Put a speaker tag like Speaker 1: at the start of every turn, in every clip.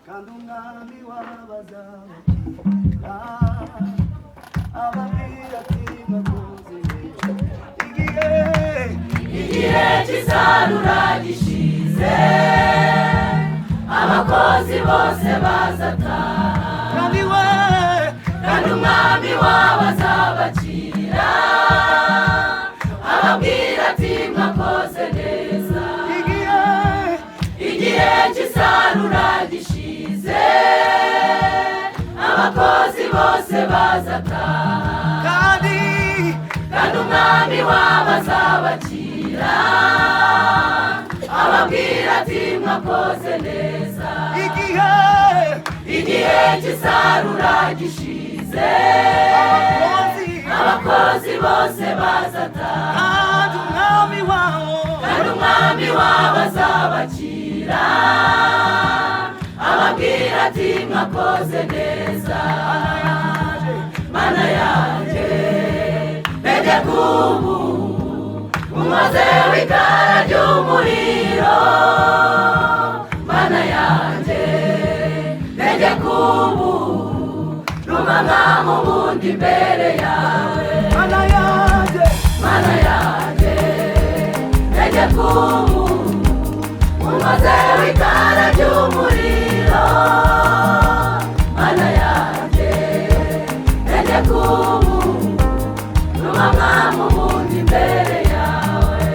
Speaker 1: kandi umwami w'abazabakira ababwira ati mwakoze neza.
Speaker 2: Igihe cy'isarura gishize abakozi bose bazataha, kandi umwami wabo azabakira ababwira ati mwakoze neza. Igihe cy'isarura gishize abakozi bose bazataha, kandi umwami wabo azabakira ababwira ati mwakoze neza. Igihe cy'isarura gishize abakozi bose bazataha, kandi umwami wabo azabakira ababwira ati mwakoze neza. Mana yanjye tegeka ubu unkoze w'ikara ry'umuriro. Mana yanjye tegeka ubu rumama mu bundi imbere yawe. Mana yanjye tegeka ubu unkoze w'ikara ry'umuriro. Mana yanjye tegeka ubu rumama mu bundi imbere yawe.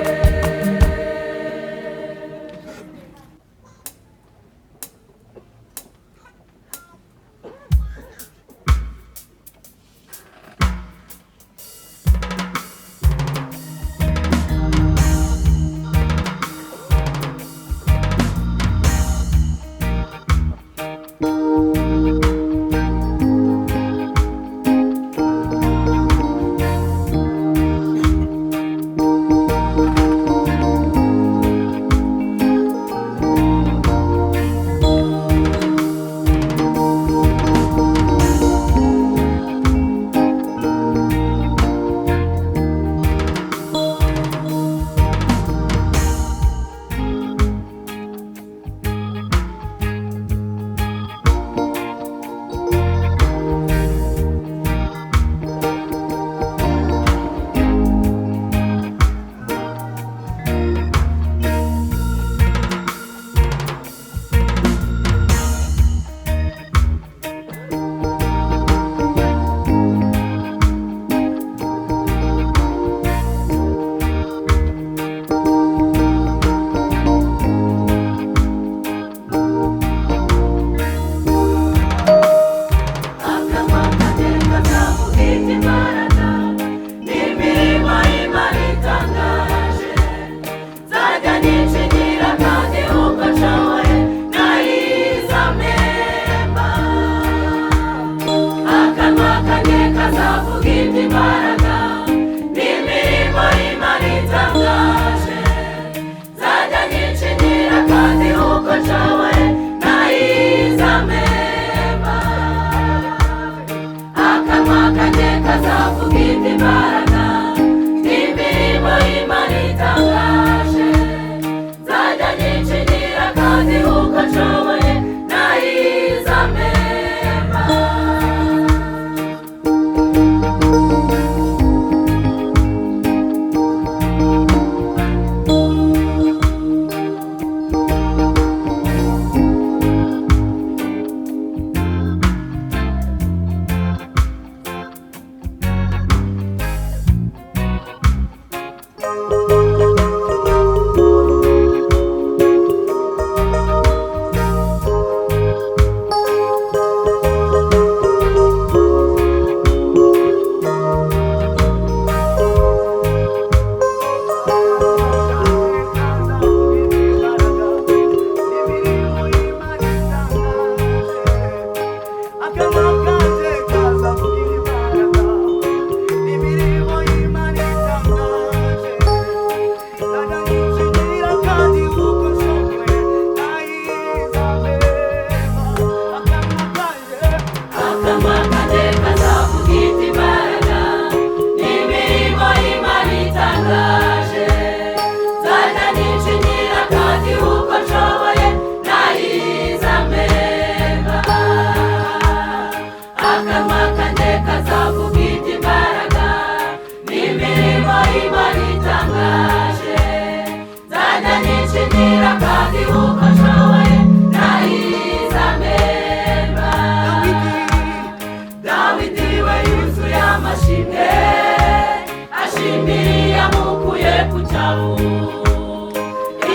Speaker 2: ashimiriye amukuye ku cyavu,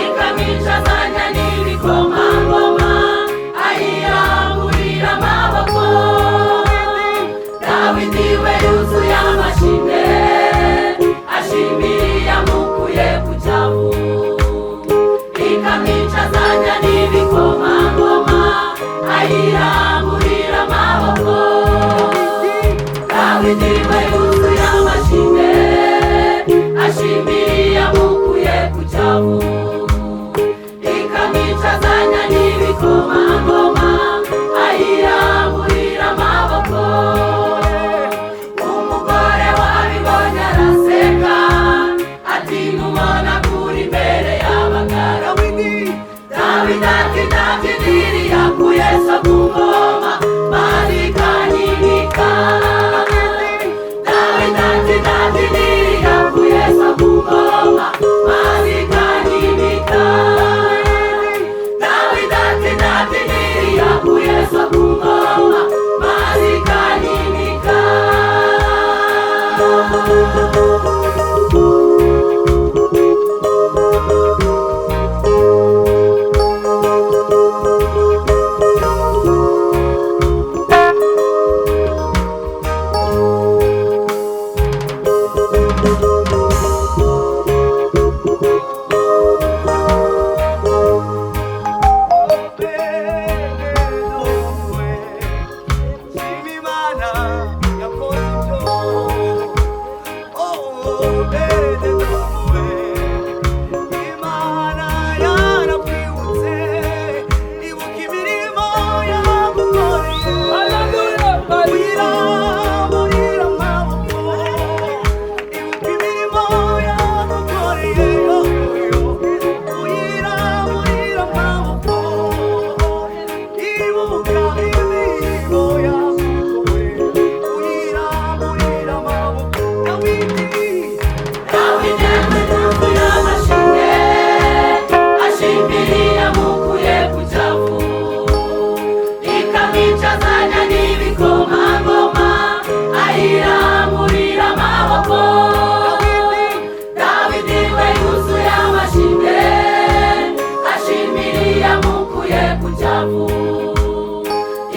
Speaker 2: ikamwicazanya n'ibikomangoma, ayiramburira amaboko. Dawidi we yuzuye amashimwe, ashimiriye amukuye ku cyavu, ikamwicazanya n'ibikomangoma, ayiramburira amaboko. Dawidi we yuzuye amashimwe, ashimiriye amukuye ku cyavu,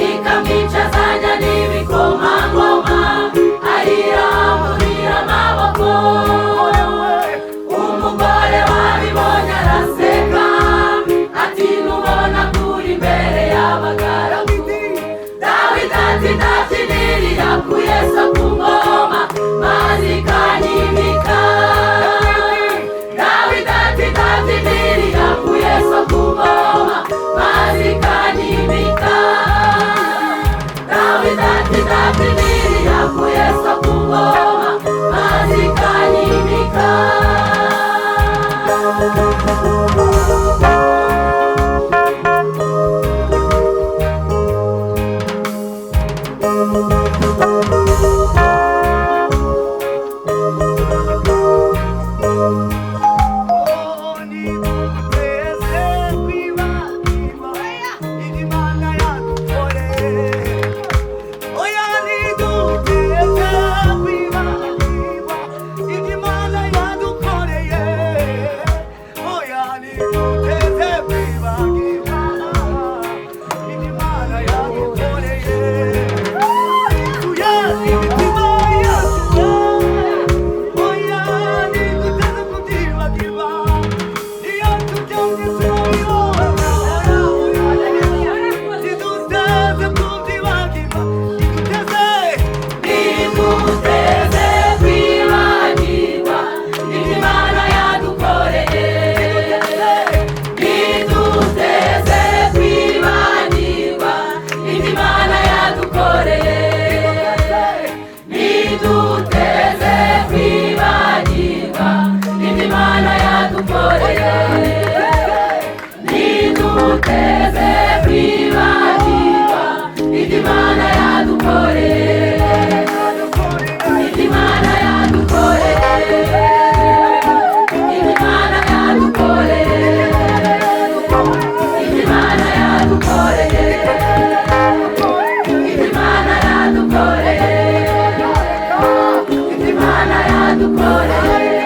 Speaker 2: ikamwicazanya n'ibikomangoma, ayiramburira amaboko. Umugore wabibonye araseka, ati numona kuri imbere y'abagaragu. Dawidi ati ndabyiniriye yakuye so ku ngoma, maze ikanyimika. Dawidi ati ndabyiniriye yakuye so ku ngoma, maze ikanyimika. Dawidi ati ndabyiniriye yakuye so ku ngoma, maze ikanyimika.
Speaker 3: Imana yadukoreye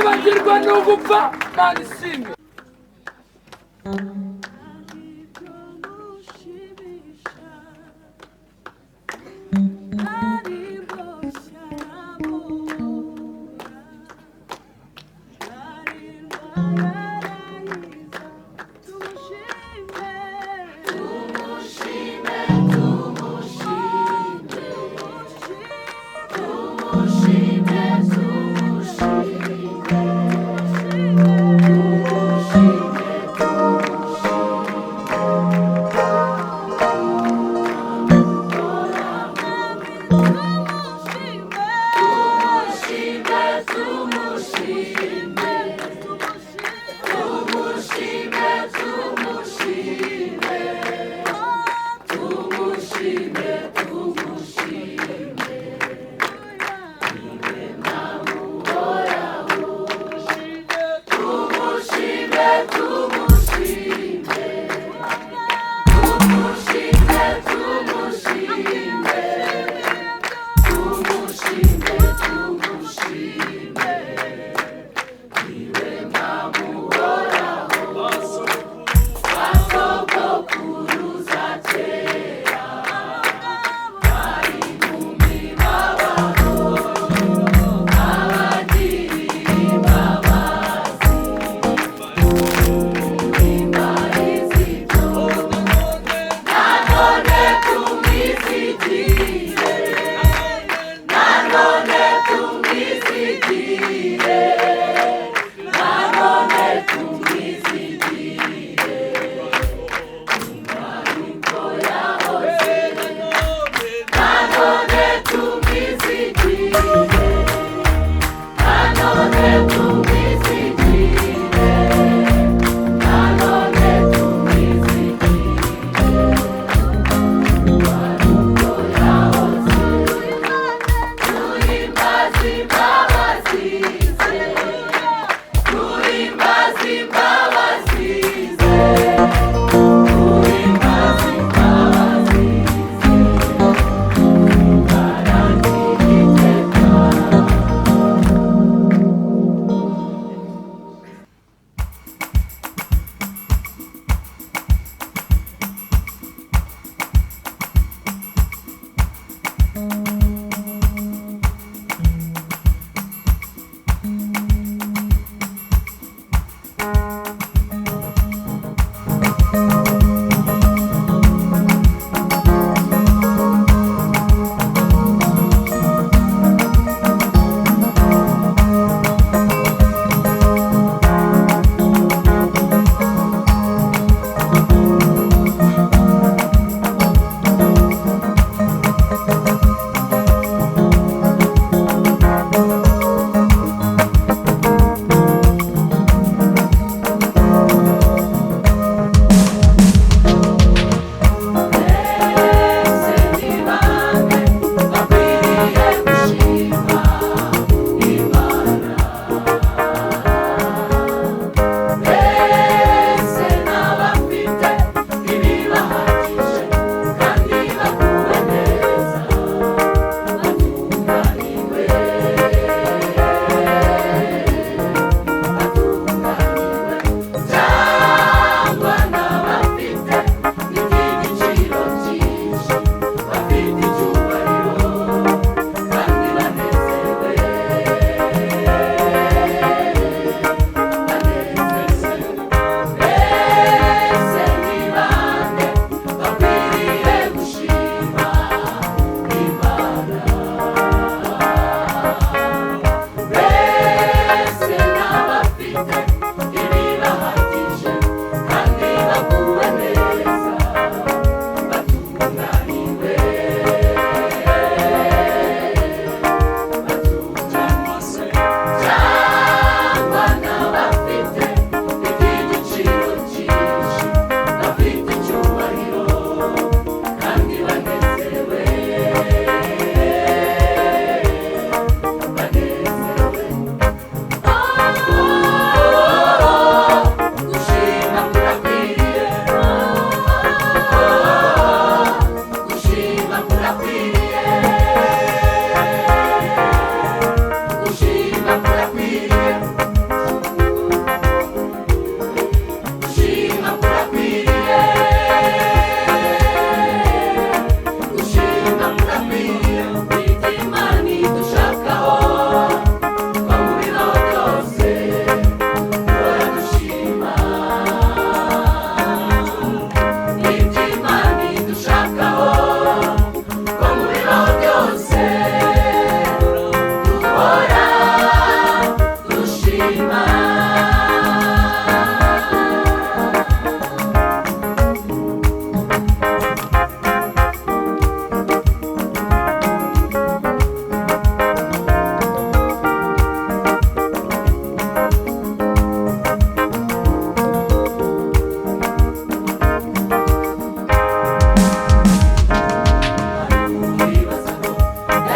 Speaker 3: kwibagirwa ni ugupfa. Mana ishimwe.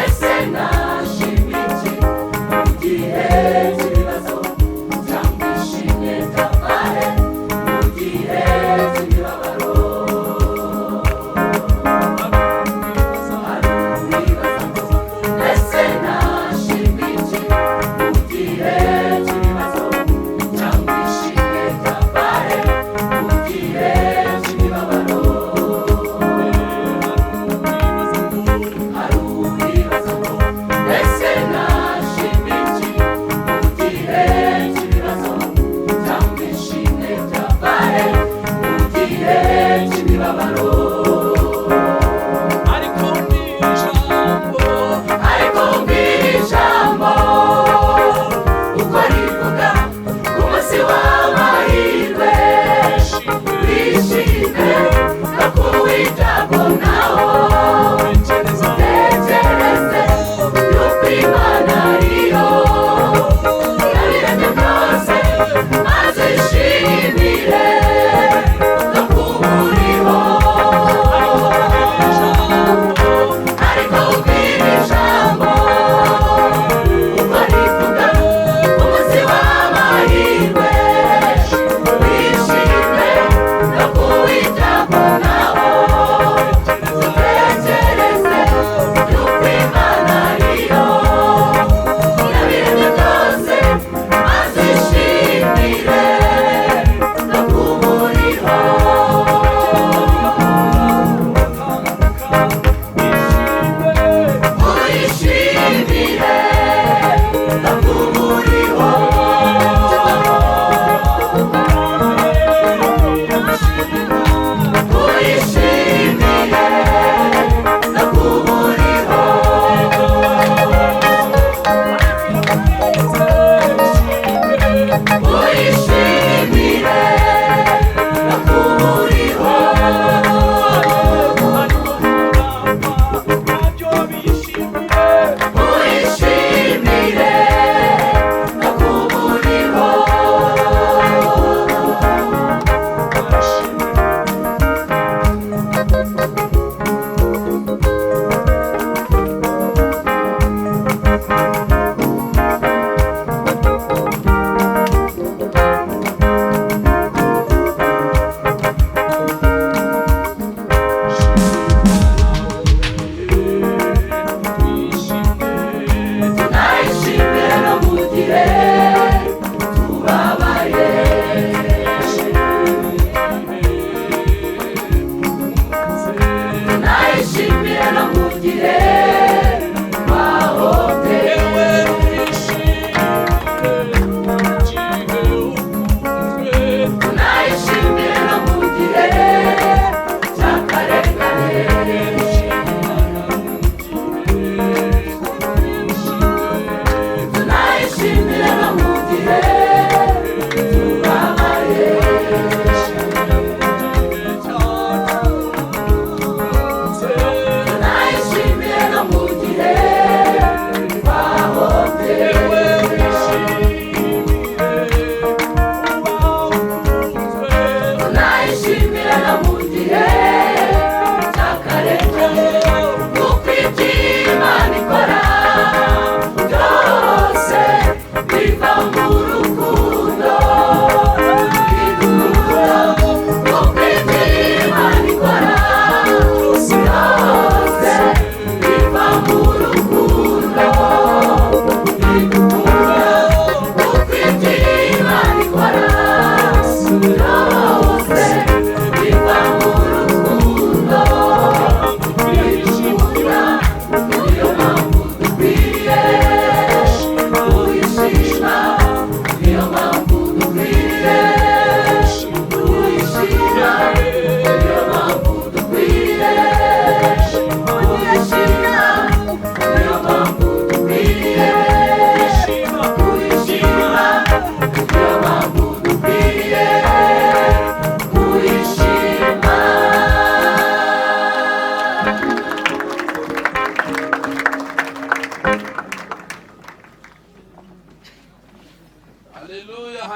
Speaker 2: ese nashimiki mu gihe cy'ibibazo cyangwa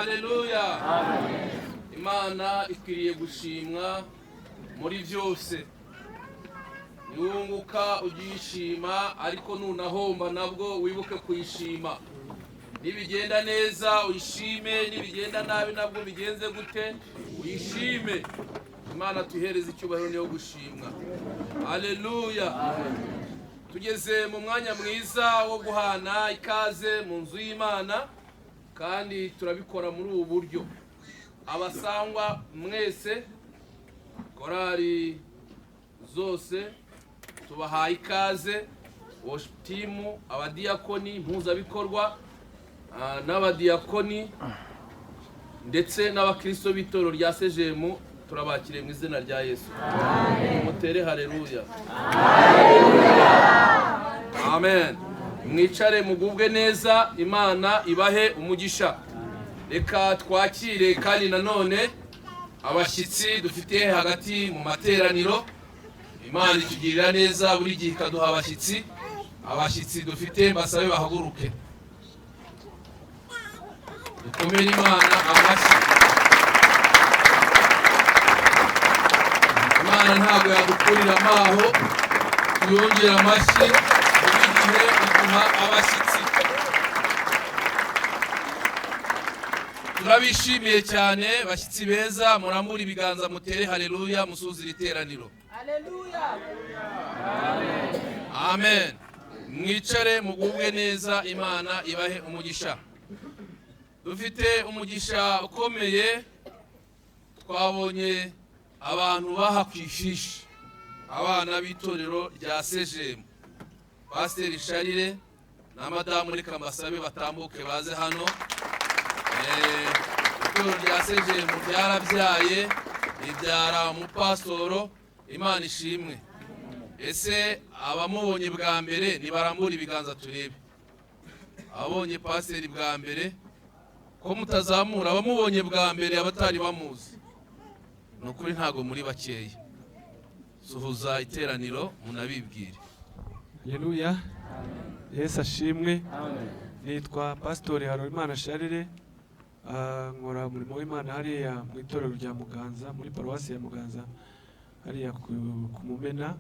Speaker 4: haleluya. Imana ikwiriye gushimwa muri byose. Niwunguka ugishima, ariko nunahomba nabwo wibuke kuyishima. Nibigenda neza uyishime, nibigenda nabi nabwo bigenze gute uyishime. Imana tuhereze icyubahiro niyo gushimwa. Haleluya. Tugeze mu mwanya mwiza wo guhana ikaze mu nzu y'Imana, kandi turabikora muri ubu buryo. Abasangwa mwese, korali zose tubahaye ikaze, worship team, abadiyakoni, impuzabikorwa n'abadiyakoni ndetse n'abakristo b'Itorero rya CGM, turabakiriye mu izina rya Yesu. Mutere haleluya. Amen. Mwicare mugubwe neza, Imana ibahe umugisha. Reka twakire kandi nanone abashyitsi dufite hagati mu materaniro. Imana itugirira neza buri gihe ikaduha abashyitsi. Abashyitsi dufite basabe bahaguruke. Dukomere Imana amashyi. Imana ntabwo yadukurira amaho, tuyongera amashyi buri gihe iduha abashyitsi. Turabishimiye cyane bashyitsi beza, murambura ibiganza mutere haleluya, musuzire iteraniro. Haleluya. Amen. Mwicare mugubwe neza, Imana ibahe umugisha. Dufite umugisha ukomeye, twabonye abantu bahakwifishi, abana b'Itorero rya CGM. Pastor Charire na Madamu reka mbasabe batambuke baze hano. Itorero rya CGM byarabyaye, ibyara umupasitoro. Imana ishimwe. Ese abamubonye bwa mbere nibarambura ibiganza turebe. Abonye pasiteri bwa mbere ko mutazamura, abamubonye bwa mbere abatari bamuzi. Nukuri ntago muri bakeya. Suhuza iteraniro munabibwire.
Speaker 5: Haleluya. Yesu ashimwe. Nitwa Pastor Harorimana Charire. Nkora umurimo w'Imana hariya mu Itorero rya Muganza, muri paruwasi ya Muganza hariya ku Mumena.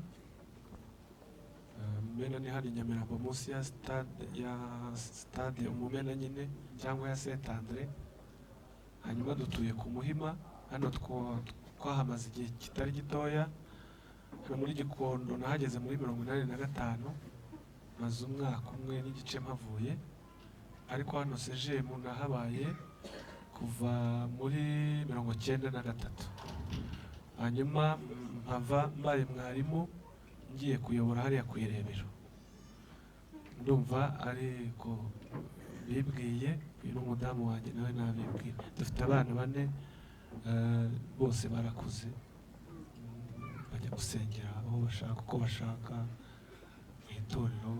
Speaker 5: Mumena ni hari Nyamirambo munsi ya stade Umumena nyine, cyangwa ya Saint Andre. Hanyuma dutuye ku Muhima, hano twahamaze igihe kitari gitoya. Hano muri Gikondo nahageze muri 85, maze umwaka umwe n'igice mpavuye. Ariko hano CGM nahabaye kuva muri 93. Hanyuma mpava mbaye mwarimu ngiye kuyobora hariya ku Irebero. Ndumva ariko bibwiye uyu n'umudamu wanjye nawe nabibwiye. Dufite abana 4, bose barakuze, bajya gusengera aho bashaka, uko bashaka mu itorero,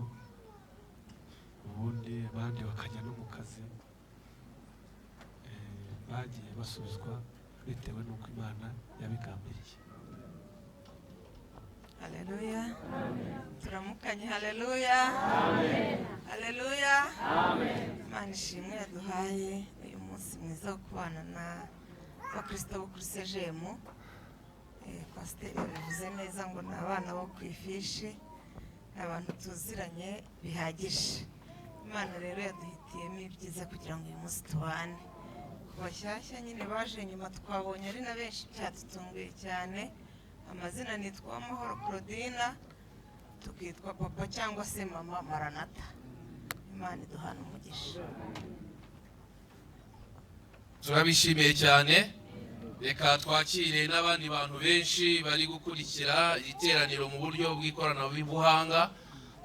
Speaker 5: ubundi abandi bakajya no mu kazi. Bagiye basuzwa bitewe n'uko Imana yabigambiriye.
Speaker 6: Haleluya. Turamukanye. Haleluya. Haleluya. Imana ishimwe yaduhaye uyu munsi mwiza wo kubana n'abakristo bo kuri CGM. Pasiteri yavuze neza ngo ni abana bo ku ifishi, abantu tuziranye bihagije. Imana rero yaduhitiyemo ibyiza kugira ngo uyu munsi tubane. Bashyashya nyine baje nyuma twabonye ari na benshi, cyatutunguye cyane. Amazina nitwa Amahoro Claudina, tukitwa papa cyangwa se mama Maranata. Imana iduhana umugisha.
Speaker 4: Turabishimiye cyane. Reka twakire n'abandi bantu benshi bari gukurikira iteraniro mu buryo bw'ikoranabuhanga.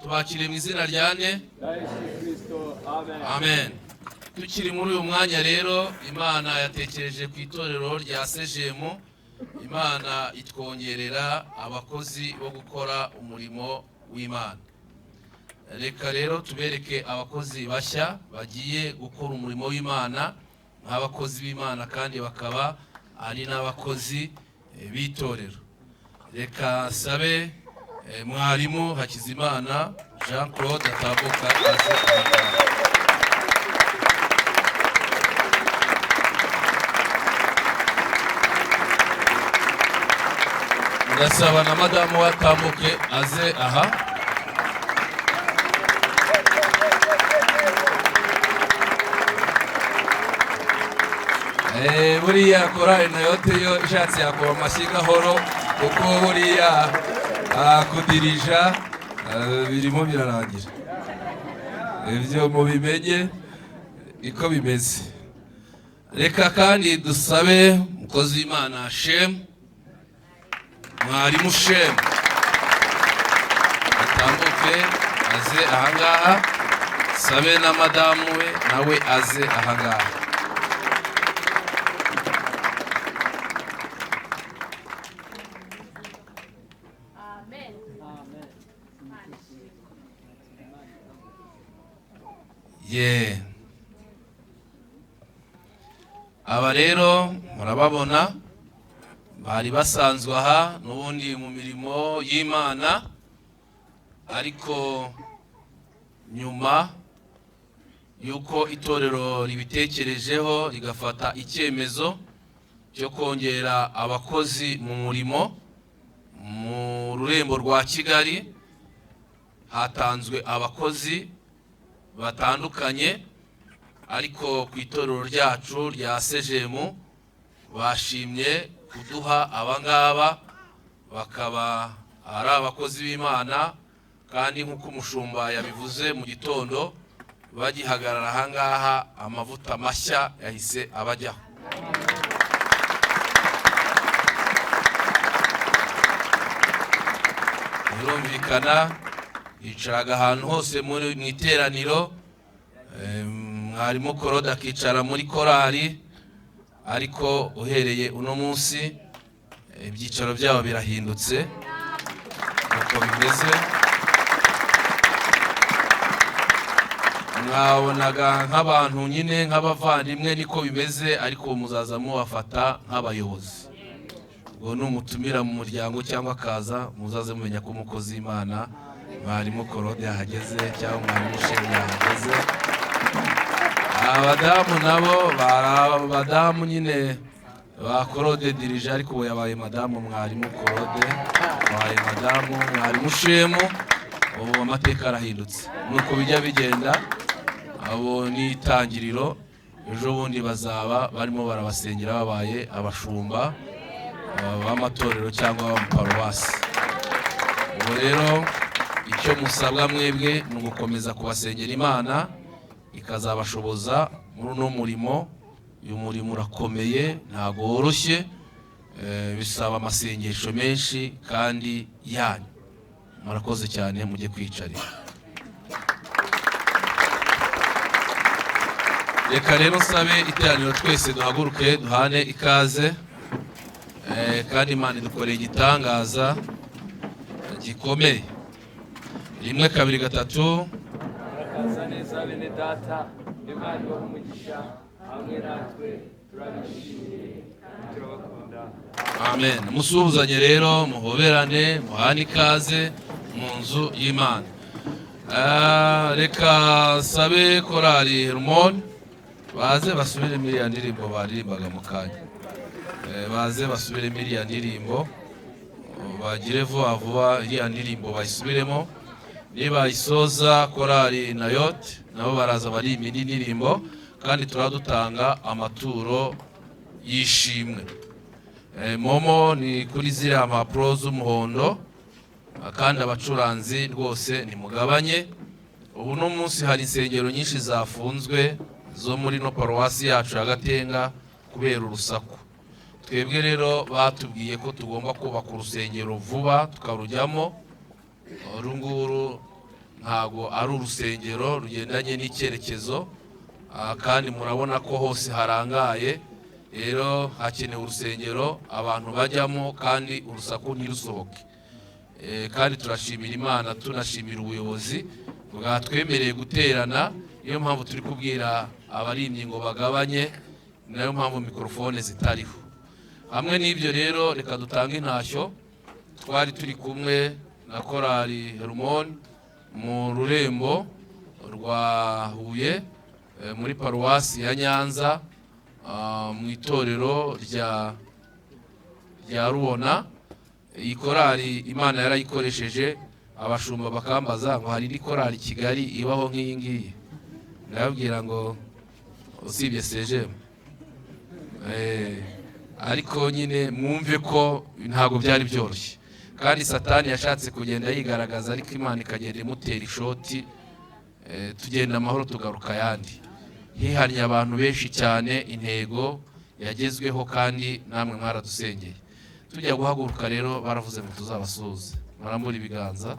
Speaker 4: Tubakire mu izina rya Kristo. Amen. Tukiri muri uyu mwanya rero, Imana yatekereje ku itorero rya CGM. Imana itwongerera abakozi bo gukora umurimo w'Imana. Reka rero tubereke abakozi bashya bagiye gukora umurimo w'Imana nk'abakozi b'Imana, kandi bakaba ari n'abakozi b'itorero. Reka sabe mwarimu Hakizimana Jean Claude atambuka aze. ndasaba na madamu watambuke aze aha. Buriya korali nayote yo ishatse yakora amashyi gahoro kuko buriya kudirija birimo birarangira. Ibyo mubimenye iko bimeze. Reka kandi dusabe mukozi w'Imana Shem, mwarimu Shem, atambuke aze ahangaha, sabe na madamu we nawe aze ahangaha. Yeah. Aba rero murababona bari basanzwe aha n'ubundi mu mirimo y'Imana, ariko nyuma yuko itorero ribitekerejeho rigafata icyemezo cyo kongera abakozi mu murimo mu rurembo rwa Kigali, hatanzwe abakozi batandukanye, ariko ku itorero ryacu rya Sejemu bashimye kuduha abangaba, bakaba ari abakozi b'Imana, kandi nk'uko umushumba yabivuze mu gitondo bagihagarara ahangaha amavuta mashya yahise abajyaho. Birumvikana yicaraga ahantu hose mu iteraniro, mwarimu Korode akicara muri korali, ariko uhereye uno munsi ibyicaro byabo birahindutse uko bimeze. Mwabonaga nk'abantu nyine nk'abavandimwe niko bimeze, ariko muzaza mubafata nk'abayobozi. Ubwo numutumira mu muryango cyangwa akaza muzaze mumenya ko umukozi w'Imana mwarimu Korode yahageze cyangwa mwarimu Sheri yahageze. Abadamu nabo abadamu nyine ba Korode dirije, ariko ubu yabaye madamu mwarimu Korode, yabaye madamu mwarimu Shemu. Ubu amateka arahindutse, nuko bijya bigenda. Abo ni itangiriro, ejo bundi bazaba barimo barabasengera babaye abashumba b'amatorero cyangwa b'amaparuwasi. Ubu rero icyo musabwa mwebwe ni ugukomeza kubasengera Imana ikazabashoboza muri uno murimo. Uyu murimo urakomeye, ntago woroshye, bisaba amasengesho menshi kandi yanyu. Murakoze cyane, mujye kwicarira. Reka rero nsabe iteraniro twese duhaguruke duhane ikaze, kandi Imana idukoreye igitangaza gikomeye. 1 2 3.
Speaker 3: Akaza neza bene data, Imana ibahe umugisha, hamwe natwe turabishimiye kandi turabakunda.
Speaker 4: Amen. Musuhuzanye rero, muhoberane, muhane ikaze mu nzu y'Imana. Reka sabe korali Hermon baze basubire muri ya ndirimbo baririmbaga mu kanya. Baze basubire muri ya ndirimbo, bagire vuba iriya ndirimbo bayisubiremo. Niba isoza korali Nayote nabo baraza bari imindi ndirimbo, kandi turadutanga amaturo yishimwe. Momo ni kuri ziriya mpapuro z'umuhondo, kandi abacuranzi rwose nimugabanye. Ubu no munsi hari insengero nyinshi zafunzwe zo muri no paruwasi yacu ya Gatenga kubera urusaku. Twebwe rero batubwiye ko tugomba kubaka urusengero vuba tukarujyamo. Urunguru ntago ari urusengero rugendanye n'icyerekezo, kandi murabona ko hose harangaye. Rero hakenewe urusengero abantu bajyamo kandi urusaku ntirusohoke. Kandi turashimira Imana, tunashimira ubuyobozi bwatwemereye guterana. Niyo mpamvu turi kubwira abarimyi ngo bagabanye, nayo mpamvu mikrofone zitariho. Hamwe n'ibyo rero reka dutange intashyo. Twari turi kumwe na korali Hermon mu rurembo rwa Huye muri paruwasi ya Nyanza, mu itorero rya Rubona. iyi korali Imana yarayikoresheje abashumba bakambaza ngo hari indi korali Kigali ibaho nk'iyi ngiyi, ndababwira ngo usibye CGM. Ariko nyine mwumve ko ntago byari byoroshye, kandi Satani yashatse kugenda yigaragaza, ariko Imana ikagenda imutera ishoti, tugenda amahoro tugaruka yandi. Hihanye abantu benshi cyane, intego yagezweho kandi namwe mwaradusengeye. Tujya guhaguruka rero baravuze ngo tuzabasuhuze, marambura ibiganza.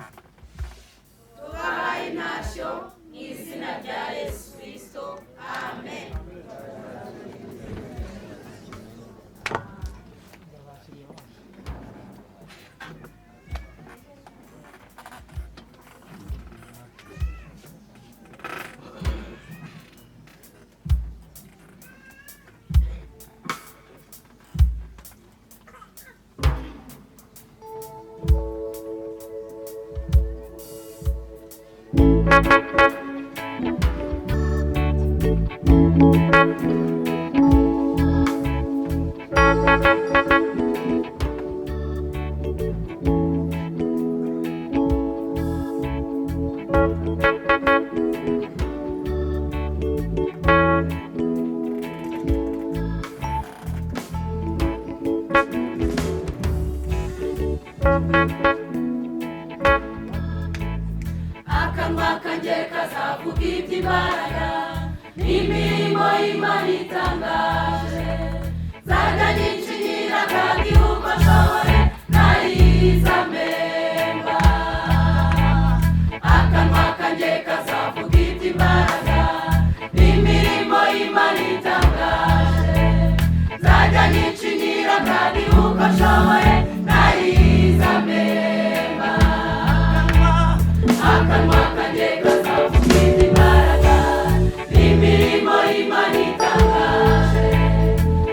Speaker 2: tubahaye intashyo mu izina rya Yesu Kristo, amen. Akanwa kanjye kazavuga iby'imbaraga n'imirimo y'Imana itangaje, nzajya nicinyira kandi uko nshoboye ntayizamemba. Akanwa kanjye kazavuga iby'imbaraga n'imirimo y'Imana itangaje, nzajya nicinyira kandi uko nshoboye ntayizamemba. Akanwa kanjye kazavuga iby'imbaraga n'imirimo y'Imana itangaje,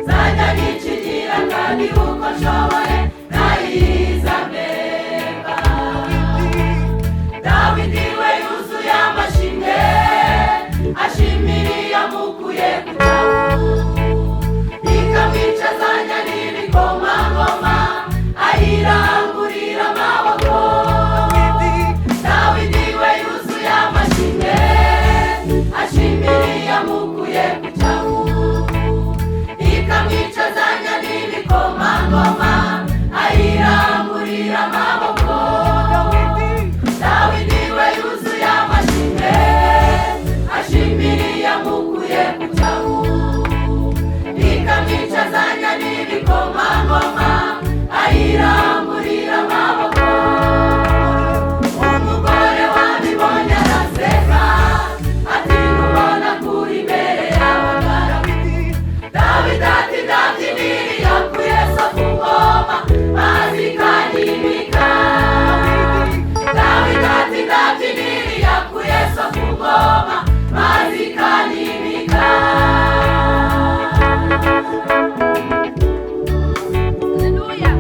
Speaker 2: nzajya nicinyira kandi uko nshoboye ntayizamemba. Dawidi we yuzuye amashimwe, ashimira iyamukuye ku cyavu, ikamwicazanya n'ibikomangoma, ayirangurira amaboko. Dawidi we yuzuye amashimwe, ashimira iyamukuye ku cyavu, ikamwicazanya n'ibikomangoma, ayirangurira amaboko. Dawidi we yuzuye amashimwe, ashimira iyamukuye ku cyavu, ikamwicazanya n'ibikomangoma, ayirangurira amaboko. Umugore wabibonye araseka, ati ntubona kuri imbere y'abagaragu. Dawidi ati ndabyinira yakuye so ku ngoma, mazi ikanyimika. Dawidi ati ndabyinira yakuye so ku ngoma, mazi ikanyimika. Haleluya.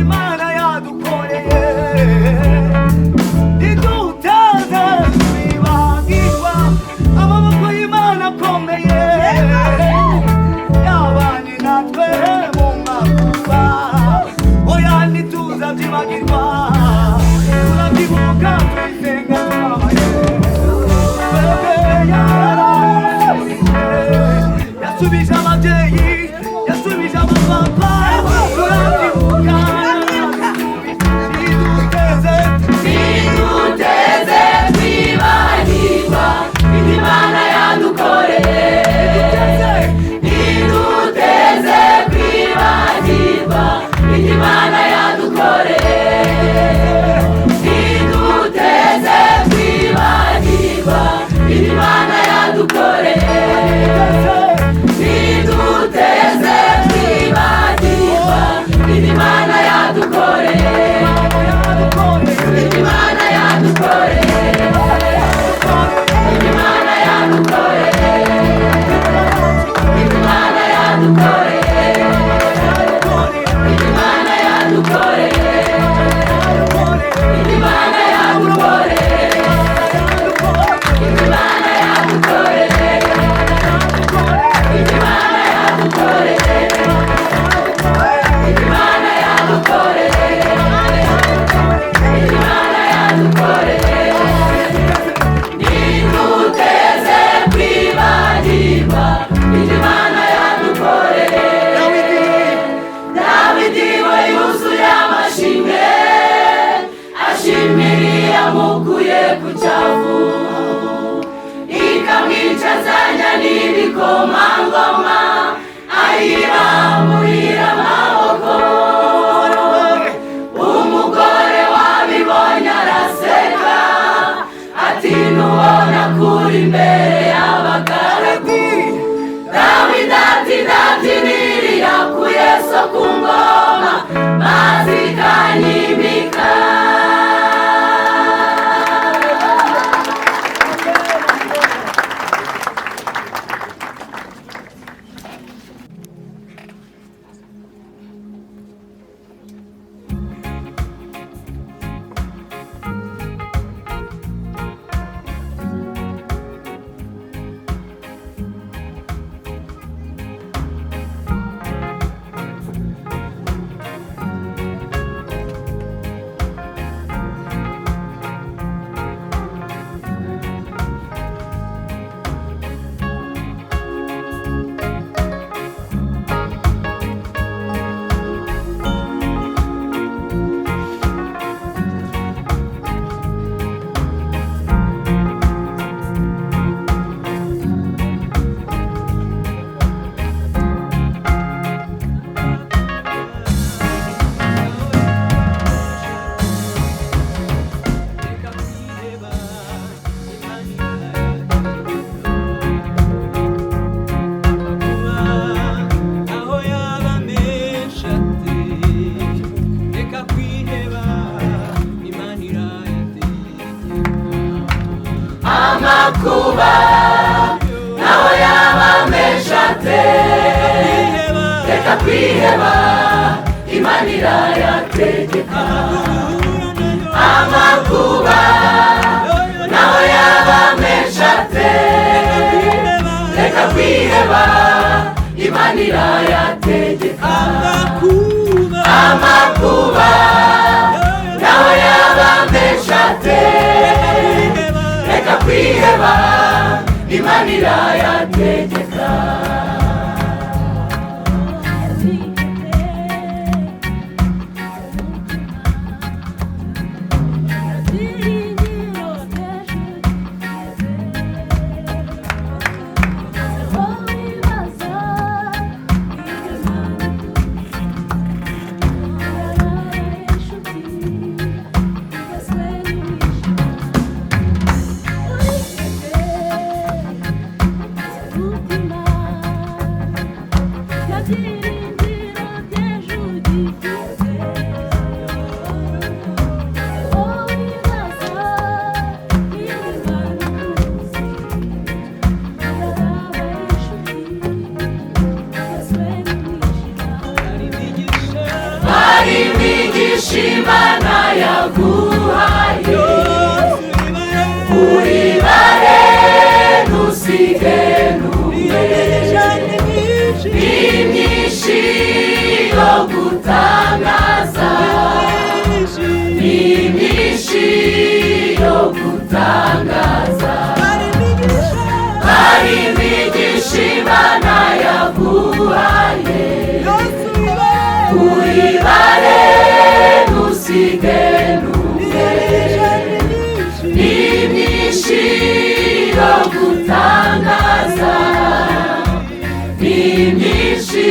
Speaker 1: Imana yadukoreye ntiduteze kwibagirwa amaboko y'Imana akomeye yabanye natwe mu makuba oya ntituza byibagirwa turabyibuka twisenga tubabaye yasubije ababyeyi yasubije abapapa turabyibuka
Speaker 2: ntiduteze kwibagirwa ibyo Imana yadukoreye ntiduteze kwibagirwa ibyo Imana yadukoreye ntiduteze kwibagirwa ibyo Imana yadukoreye ntiduteze kwibagirwa ibyo Imana yadukoreye ibyo Imana yadukoreye ibyo Imana yadukoreye ibyo Imana yadukoreye ibyo Imana yadukoreye ibyo Imana yadukoreye ibyo Imana yadukoreye ibyo Imana yadukoreye ibyo Imana yadukoreye ibyo Imana yadukoreye ntiduteze kwibagirwa ibyo Imana yadukoreye Dawidi we yuzuye amashimwe ashimiriye amukuye ku cyavu ikamwicazanya n'ibikomangoma ayiramburira amaboko umugore wabibonye araseka ati ntubona kuri imbere y'abagaragu Dawidi ati ndabyinirira ku Yesu ku ngoma maze ikanyimika amakuba naho yaba menshi ate reka kwiheba Imana irayategeka amakuba naho yaba menshi ate reka kwiheba Imana irayategeka amakuba naho yaba menshi ate reka kwiheba Imana irayategeka imigisha Imana yaguhaye uyibare ntusige n'umwe ni myinshi yo gutangaza ni myinshi yo gutangaza hari imigisha Imana yaguhaye uyibare ntusige n'umwe ni myinshi yo gutangaza ni myinshi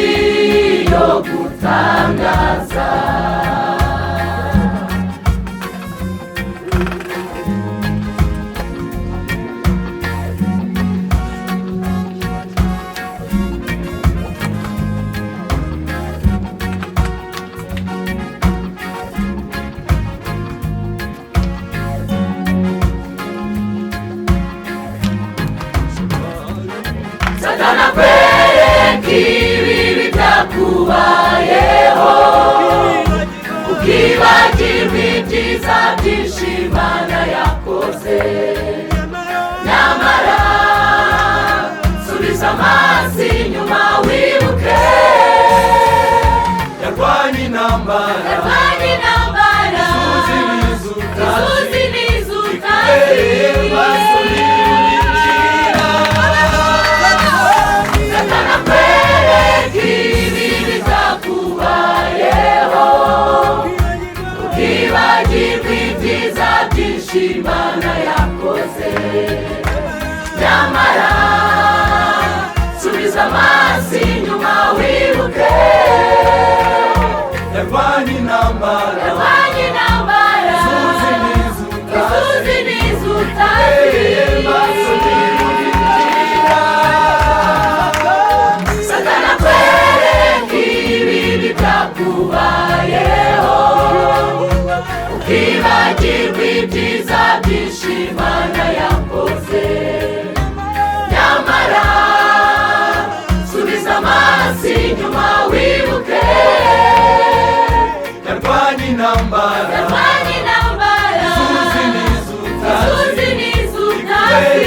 Speaker 2: yo gutangaza Satana kwereka ibibi byakubayeho ukibagirwa ibyiza byinshi Imana yakoze nyamara subiza amaso inyuma wibuke
Speaker 1: yarwanye intambara
Speaker 2: Isuzi n'izutazi Satana kwereka ibibi byakubayeho ukibagirwa ibyiza byinshi Imana yakoze nyamara subiza amaso inyuma wibuke
Speaker 1: yarwanye intambara
Speaker 2: Isuzi n'izutazi Satana kwereka ibibi byakubayeho ukibagirwa ibyiza byinshi Imana yakoze nyamara subiza amaso inyuma wibuke
Speaker 1: yarwanye intambara
Speaker 2: Isuzi n'izutazi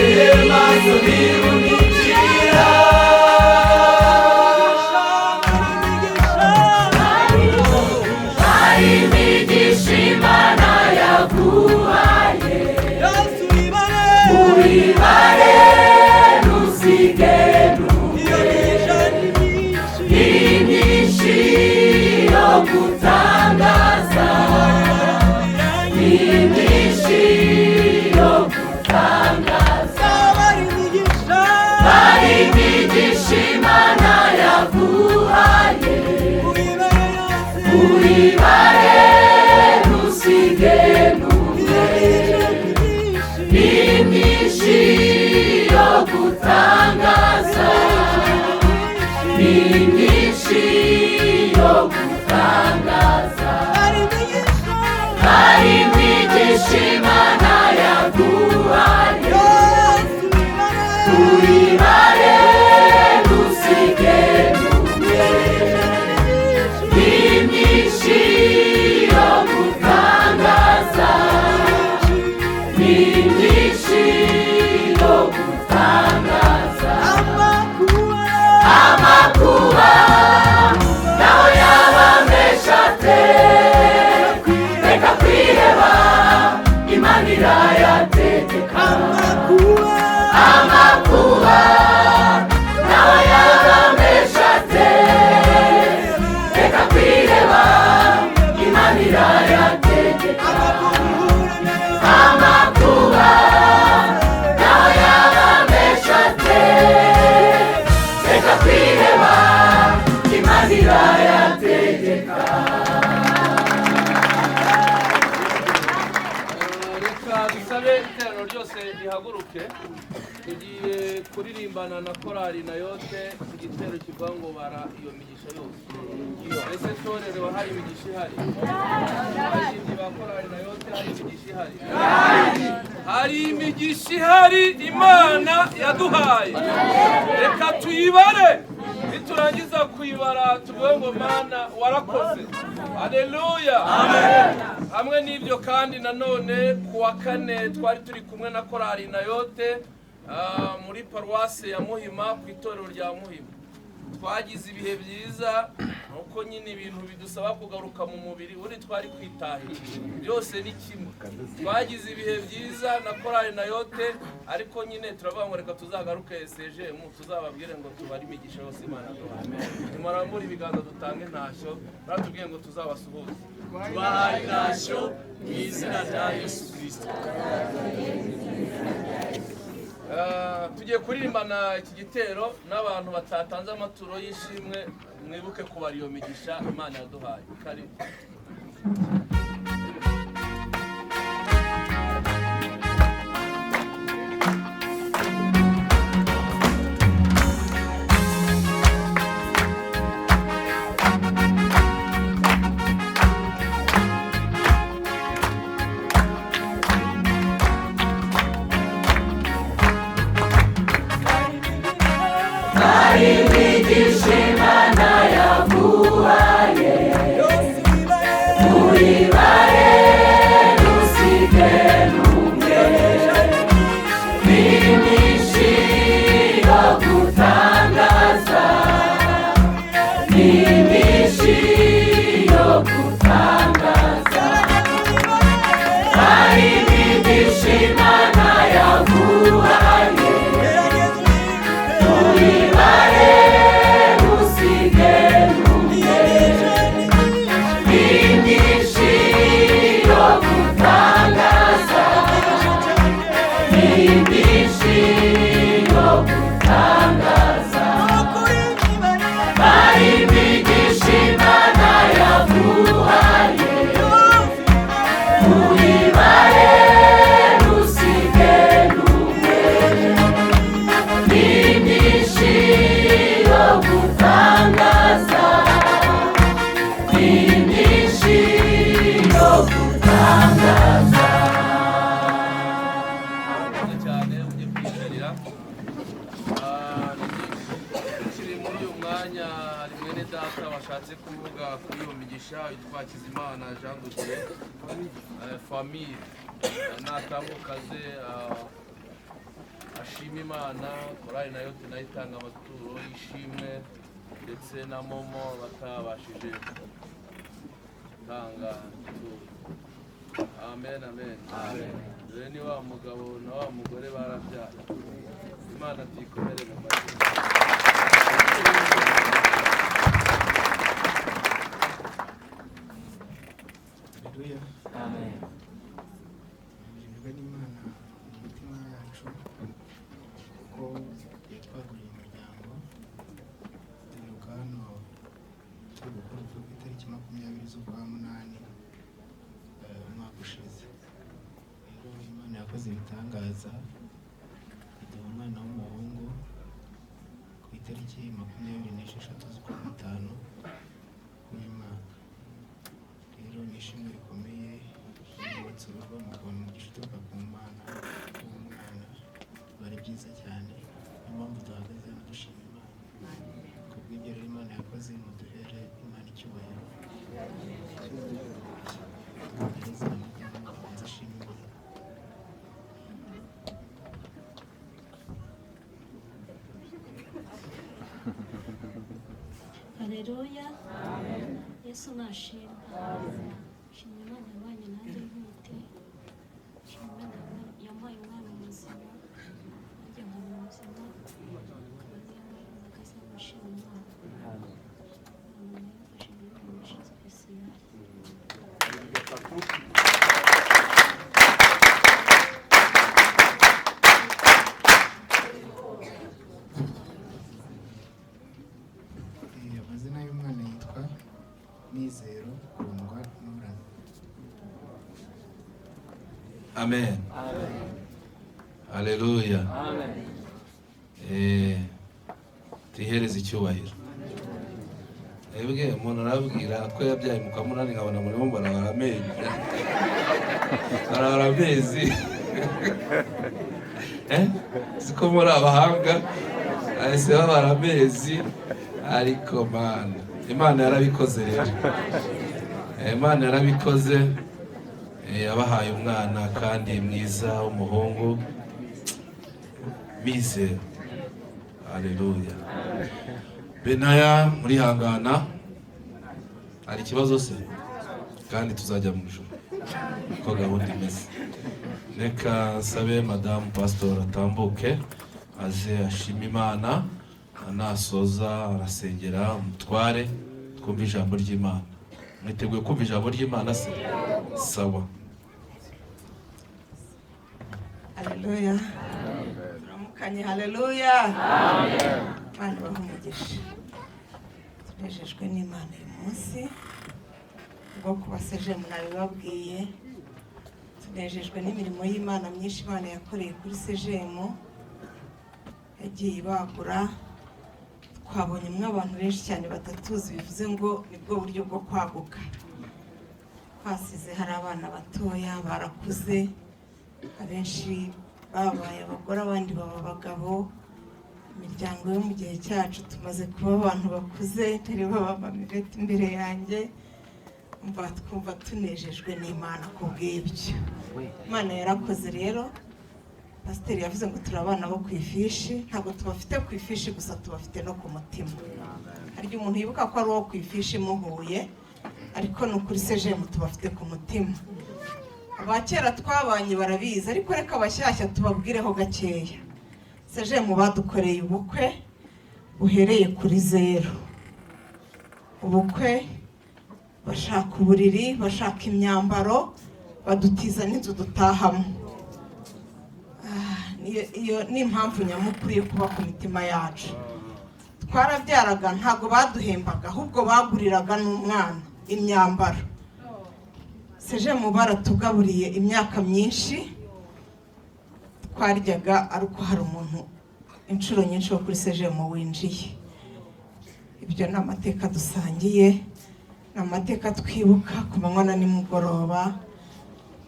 Speaker 2: hari imigisha Imana yaguhaye uyibare ntusige n'umwe ni myinshi yo gutangaza ni myinshi yo gutangaza hari imigisha Imana yaguhaye uyibare ntusige n'umwe ni myinshi yo gutangaza ni myinshi yo gutangaza hari imigisha Imana yaguhaye uyibare ntusige n'umwe ni myinshi yo gutangaza ni myinshi yo gutangaza amakuba naho yaba menshi ate reka kwiheba Imana irayategeka amakuba naho yaba menshi ate reka kwiheba Imana irayategeka amakuba naho yaba menshi ate reka kwiheba Imana irayategeka
Speaker 4: reka dusabe iteraniro ryose rihaguruke tugiye kuririmbana na korali nayote igitero kivuga ngo bara iyo migisha yose ese torero hari imigisha ihari abaririmbyi ba korali nayote hari imigisha ihari hari imigisha ihari Imana yaduhaye reka tuyibare niturangiza kuyibara tuvuge ngo Mana warakoze. Haleluya. Amen. Hamwe n'ibyo kandi nanone kuwa kane twari turi kumwe na korali Nayote muri paruwase ya Muhima ku itorero rya Muhima. Twagize ibihe byiza nuko nyine ibintu bidusaba kugaruka mu mubiri uri twari kwitahira byose ni kimwe. Twagize ibihe byiza na korali Nayote ariko nyine turavuga ngo reka tuzagaruke SGM tuzababwire ngo tubari imigisha yose Imana duha. Amen. Tumurambura ibiganza dutange ntashyo baratubwiye ngo tuzabasuhuze.
Speaker 1: Tubahaye ntashyo mu izina rya Yesu Kristo.
Speaker 4: Tugiye kuririmbana iki gitero n'abantu batatanze amaturo y'ishimwe mwibuke kubara iyo migisha Imana yaduhaye. Karibu. Famille natambukaze ashima Imana korali Nayote nayitanga amaturo y'ishimwe ndetse na momo batabashije tanga. Amen amen. Amen. Ni wa mugabo na wa mugore barabyara Imana tikomere mu mazina.
Speaker 5: Haleluya. Amen. N'Imana mu mitima yacu ko yatwaguriye umuryango tuvuga hano turi gukora ku itariki 20 z'ukwa-8 umwaka ushize. Rero Imana yakoze ibitangaza iduha umwana w'umuhungu ku itariki 26 z'ukwa-5 uyu mwaka. Rero ni ishimwe rikomeye yubatse urugo mu kubona umugisha uturuka ku Mana w'umwana bari byiza cyane. Niyo mpamvu duhagaze hano dushima Imana kubw'ibyo rero Imana yakoze muduhere Imana icyubahiro.
Speaker 7: Haleluya. Yesu nashimwe. Shimye Imana yabanye nanjye nk'umuti. Shimye Imana yampaye umwana muzima. Nanjye nkaba muzima. Akaza gushima Imana. Amen. Yafashije umugisha spesiyali.
Speaker 5: Amazina y'umwana yitwa Mizero Kundwa Nurana.
Speaker 4: Amen. Haleluya. Tihereza icyubahiro. Ebwe umuntu arabwira ko yabyaye mu Kamunani nkabona muri bo barabaramezi. Barabaramezi. Siko muri abahanga ese babaramezi ariko mana Imana yarabikoze rero. Imana yarabikoze, yabahaye umwana kandi mwiza w'umuhungu bize. Haleluya. Benaya murihangana, hari ikibazo se kandi tuzajya mu ijuru uko gahunda imeze. Reka nsabe madamu pastor atambuke aze ashima Imana, anasoza arasengera umutware, twumva ijambo ry'Imana. Mwiteguye kumva ijambo ry'Imana se? Sawa.
Speaker 6: Haleluya. Turamukanye. Haleluya. Amen. Mana bahumugisha. Tunejejwe n'Imana uyu munsi bwo kuba Sejemu nabibabwiye. Tunejejwe n'imirimo y'Imana myinshi Imana yakoreye kuri Sejemu, yagiye ibagura. Twabonyemo abantu benshi cyane batatuzi, bivuze ngo nibwo buryo bwo kwaguka. Twasize hari abana batoya barakuze, abenshi babaye abagore abandi baba abagabo. Imiryango yo mu gihe cyacu tumaze kuba abantu bakuze, tari baba Mirete imbere yanjye. Twumva tunejejwe n'Imana kubw'ibyo. Imana yarakoze rero. Pasiteri yavuze ngo turi abana bo ku ifishi, ntabwo tubafite ku ifishi gusa, tubafite no ku mutima. Hari igihe umuntu yibuka ko ari uwo ku ifishi muhuye, ariko ni ukuri Sejemu tubafite ku mutima. Abakera twabanye barabizi, ariko reka abashyashya tubabwireho gakeya. Sejemu badukoreye ubukwe buhereye kuri 0. Ubukwe bashaka uburiri, bashaka imyambaro, badutiza n'inzu dutahamo. Iyo ni impamvu nyamukuru yo kuba ku mitima yacu. Twarabyaraga, ntabwo baduhembaga, ahubwo baguriraga n'umwana imyambaro. Sejemu baratugaburiye imyaka myinshi, twaryaga ariko hari umuntu inshuro nyinshi wo kuri Sejemu winjiye. Ibyo ni amateka dusangiye, ni amateka twibuka ku manywa na nimugoroba,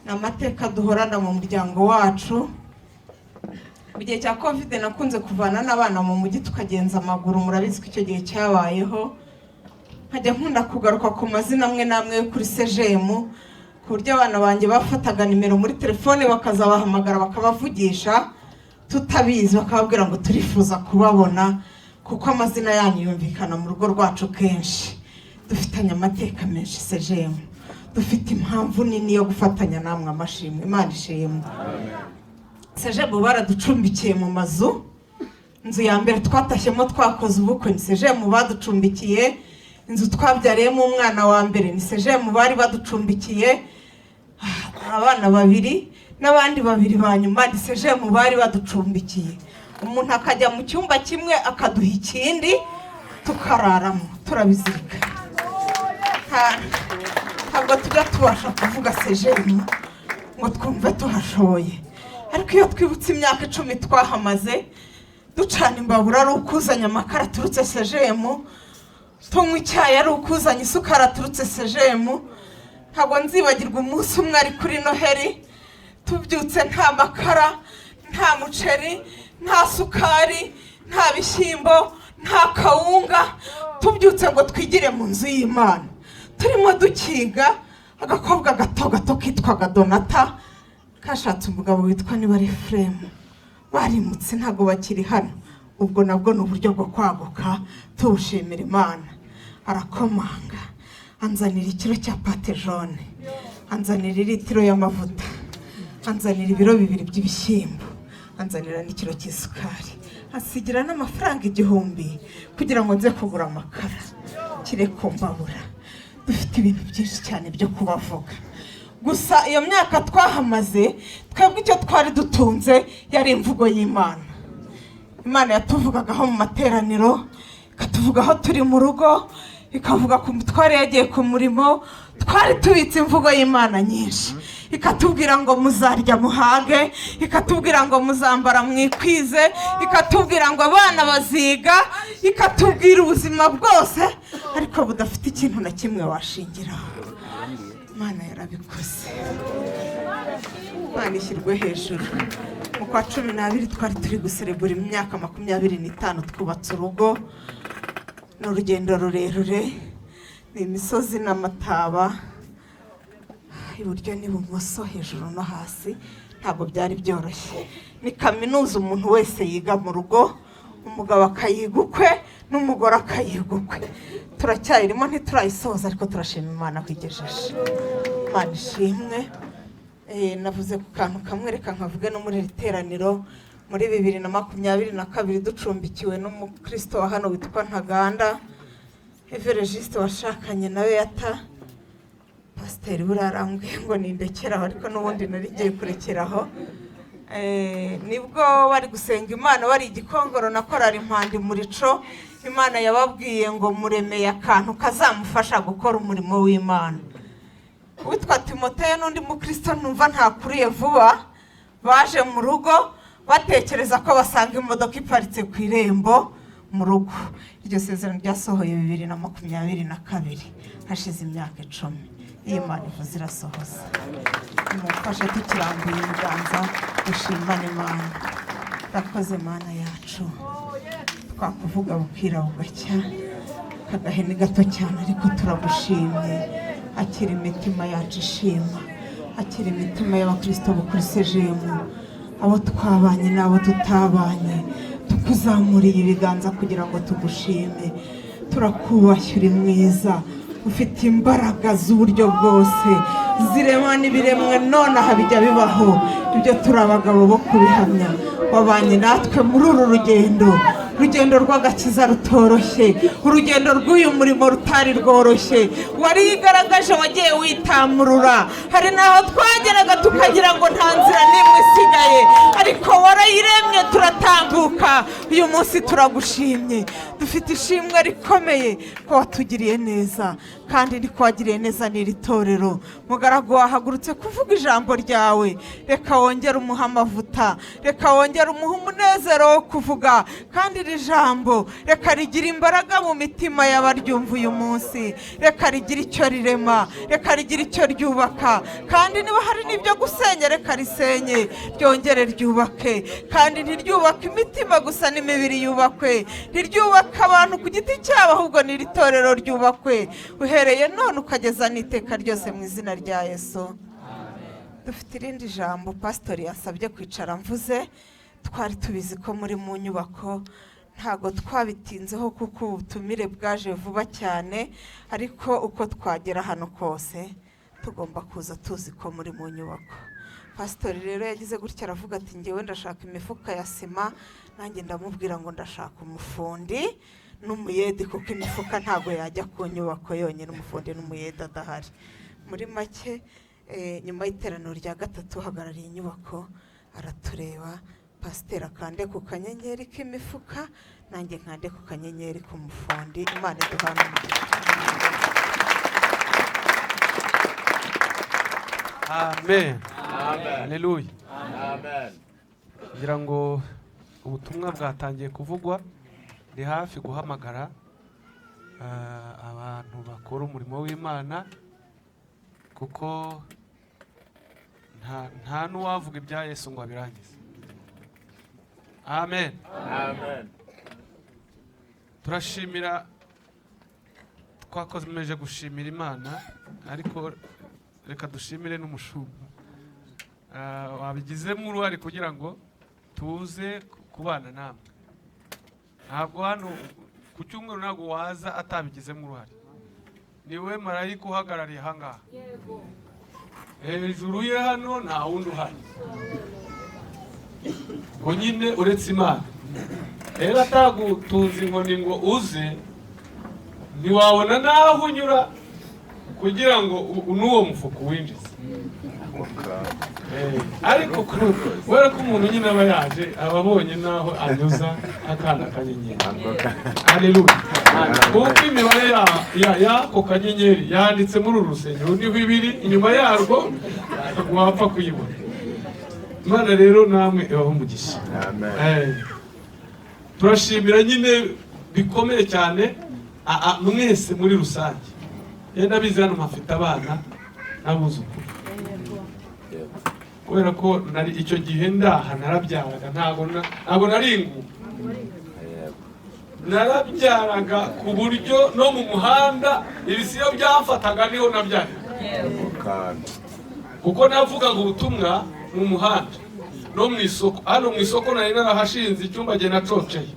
Speaker 6: ni amateka duhorana mu muryango wacu. Mu gihe cya Covid nakunze kuvana n'abana mu mujyi tukagenza amaguru, murabizi ko icyo gihe cyabayeho. Nkajya nkunda kugaruka ku mazina amwe namwe yo kuri Sejemu, ku buryo abana banjye bafataga nimero muri telefone bakazabahamagara bakabavugisha tutabizi, bakababwira ngo turifuza kubabona kuko amazina yanyu yumvikana mu rugo rwacu kenshi. Dufitanye amateka menshi Sejemu, dufite impamvu nini yo gufatanya namwe amashimwe. Imana ishimwe. Sejemu baraducumbikiye mu mazu. Inzu ya mbere twatashyemo twakoze ubukwe ni Sejemu baducumbikiye. Inzu twabyariyemo umwana wa mbere ni Sejemu bari baducumbikiye. Abana 2 n'abandi 2 banyuma ni Sejemu bari baducumbikiye. Umuntu akajya mu cyumba kimwe akaduha ikindi tukararamo, turabizirika. Ntabwo tujya tubasha kuvuga Sejemu ngo twumve tuhashoye, ariko iyo twibutse imyaka 10 twahamaze, ducana imbabura ari ukuzanya amakara turutse Sejemu, tunywa icyayi ari ukuzanya isukari turutse Sejemu. Ntabwo nzibagirwa umunsi umwe ari kuri Noheri, tubyutse nta makara, nta muceri, nta sukari, nta bishyimbo, nta kawunga, tubyutse ngo twigire mu nzu y'Imana. Turimo dukiga, agakobwa gato kitwaga Donata kashatse umugabo witwa Nibari Fremu, barimutse ntago bakiri hano. Ubwo nabwo ni uburyo bwo kwaguka, tubushimira Imana. Arakomanga anzanira ikiro cya pate jaune, anzanira litiro y'amavuta, anzanira ibiro 2 by'ibishyimbo, anzanira n'ikiro cy'isukari, asigira n'amafaranga 1000 kugira ngo nze kugura amakara. Kireko mbabura, dufite ibintu byinshi cyane byo kubavuga. Gusa iyo myaka twahamaze, twebwe icyo twari dutunze yari imvugo y'Imana. Imana yatuvugagaho mu materaniro, ikatuvugaho turi mu rugo, ikavuga ku mutware yagiye ku murimo. Twari tubitse imvugo y'Imana nyinshi, ikatubwira ngo muzarya muhage, ikatubwira ngo muzambara mwikwize, ikatubwira ngo abana baziga, ikatubwira ubuzima bwose ariko budafite ikintu na kimwe washingiraho. Imana yarabikoze, Imana ishyirwe hejuru. Mu kwa 12 twari turi guserebura imyaka 25 twubatse urugo. ni urugendo rurerure, ni imisozi n'amataba, iburyo n'ibumoso, hejuru no hasi, ntabwo byari byoroshye. Ni kaminuza umuntu wese yiga mu rugo, umugabo akayiga ukwe n'umugore akayiga ukwe. Turacyayirimo ntiturayisoza, ariko turashima Imana kwigejeje. Imana ishimwe. Navuze ku kantu kamwe, reka nkavuge no muri iri teraniro muri 2022 ducumbikiwe n'umukristo wa hano witwa Ntaganda Everegiste washakanye nawe yata pasiteri burarambwiye ngo nindekeraho, ariko n'ubundi nari ngiye kurekeraho. Nibwo bari gusenga Imana bari igikongoro na korari Impanda Murico, Imana yababwiye ngo muremeye akantu kazamufasha gukora umurimo w'Imana. Witwa Timoteyo n'undi mukristo numva ntakuriye vuba, baje mu rugo batekereza ko basanga imodoka iparitse ku irembo mu rugo. Iryo sezerano ryasohoye 2022, hashize imyaka 10. Iyi Imana ivuze irasohoza. Nimufashe tukirambuye ibiganza dushimane Imana. Rakoze Mana yacu, twakuvuga bukira bugacya, kagahene gato cyane ariko turagushimye. Akira imitima yacu ishima, akira imitima y'abakristo bukurisejemu, abo twabanye n'abo tutabanye, tukuzamuriye ibiganza kugira ngo tugushime. Turakubashye, uri mwiza, ufite imbaraga z'uburyo bwose, zirema n'ibiremwe nonaha bijya bibaho. Ibyo turi abagabo bo kubihamya. Wabanye natwe muri uru rugendo rw'agakiza rutoroshye, urugendo rw'uyu murimo rutari rworoshye. Warigaragaje, wagiye witamurura, hari naho twageraga tukagira ngo nta nzira n'imwe isigaye, ariko warayiremye turatambuka. Uyu munsi turagushimye, dufite ishimwe rikomeye ko watugiriye neza, kandi niko wagiriye neza n'iri torero. Mugaragu wahagurutse kuvuga ijambo ryawe, reka wongere umuha amavuta, reka wongere umuha umunezero wo kuvuga, kandi iri jambo reka rigira imbaraga mu mitima y'abaryumva uyu munsi. Reka rigira icyo rirema, reka rigira icyo ryubaka, kandi niba hari n'ibyo gusenya reka risenye, ryongere ryubake. Kandi ntiryubake imitima gusa n'imibiri yubakwe, ntiryubake abantu ku giti cyabo, ahubwo n'iri torero ryubakwe uhereye none ukageza n'iteka ryose, mu izina rya Yesu. Dufite irindi jambo pastori yasabye kwicara mvuze. Twari tubizi ko muri mu nyubako, ntago twabitinzeho kuko ubutumire bwaje vuba cyane, ariko uko twagera hano kose tugomba kuza tuzi ko muri mu nyubako. Pastori rero yagize gutya aravuga ati ngewe ndashaka imifuka ya sima, nanjye ndamubwira ngo ndashaka umufundi n'umuyede, kuko imifuka ntago yajya ku nyubako yonyine umufundi n'umuyede adahari. Muri make nyuma y'iteraniro rya gatatu hagarariye inyubako aratureba, pasiteri akande ku kanyenyeri k'imifuka, nanjye nkande ku kanyenyeri k'umufundi. Imana iduhane.
Speaker 5: Amen.
Speaker 1: Amen.
Speaker 5: Haleluya.
Speaker 1: Amen.
Speaker 5: Kugira ngo ubutumwa bwatangiye kuvugwa, ndi hafi guhamagara abantu bakora umurimo w'Imana, kuko nta n'uwavuga ibya Yesu ngo abirangize. Amen.
Speaker 1: Amen.
Speaker 5: Turashimira, twakomeje gushimira Imana, ariko reka dushimire n'umushumba wabigizemo uruhare kugira ngo tuze kubana namwe. Ntabwo hano ku cyumweru ntabwo waza atabigizemo uruhare. Niwe marayika uhagarariye ahangaha. Hejuru ye hano nta wundi uhari, ngo nyine uretse Imana. Rero atagutunze inkoni ngo uze, ntiwabona n'aho unyura kugira ngo n'uwo mufuka winjize. Ariko kubera ko umuntu nyine aba yaje, aba abonye n'aho anyuza akanda akanyenyeri. Haleluya. Kuko imibare y'ako kanyenyeri yanditse muri uru rusengero niho ibiri, inyuma yarwo wapfa kuyibona. Imana rero namwe ibaho umugisha. Turashimira nyine bikomeye cyane mwese muri rusange. Yenda bizi hano mafite abana n'abuzukuru, kubera ko nari icyo gihe ndaha narabyaraga, ntago nari ingu. narabyaraga ku buryo no mu muhanda ibisiyo byafataga niho nabyara, kuko navugaga ubutumwa mu muhanda no mu isoko. Hano mu isoko nari narahashinze icyumba jye nacoceye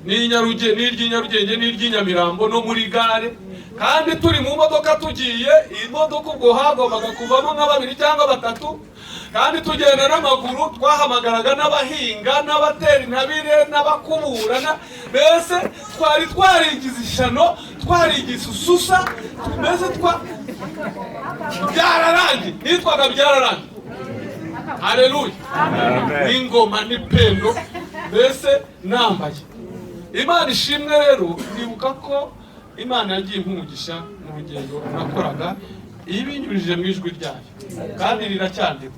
Speaker 5: n'iry'inyarugenge n'iry'inyamirambo no muri gare, kandi turi mu modoka tugiye, iyi modoka ubwo hagombaga kuvamo nka 2 cyangwa 3, kandi tugenda n'amaguru. Twahamagaraga n'abahinga n'abatera intabire n'abakuburana, mbese twari twarigize ishano, twarigize ususa, mbese byararangiye, nitwaga byararangiye. Haleluya, n'ingoma n'ipendo, mbese nambaye. Imana ishimwe rero, nibuka ko Imana yagiye nk'umugisha mu rugendo nakoraga, ibinyujije mu ijwi ryayo, kandi riracyandika.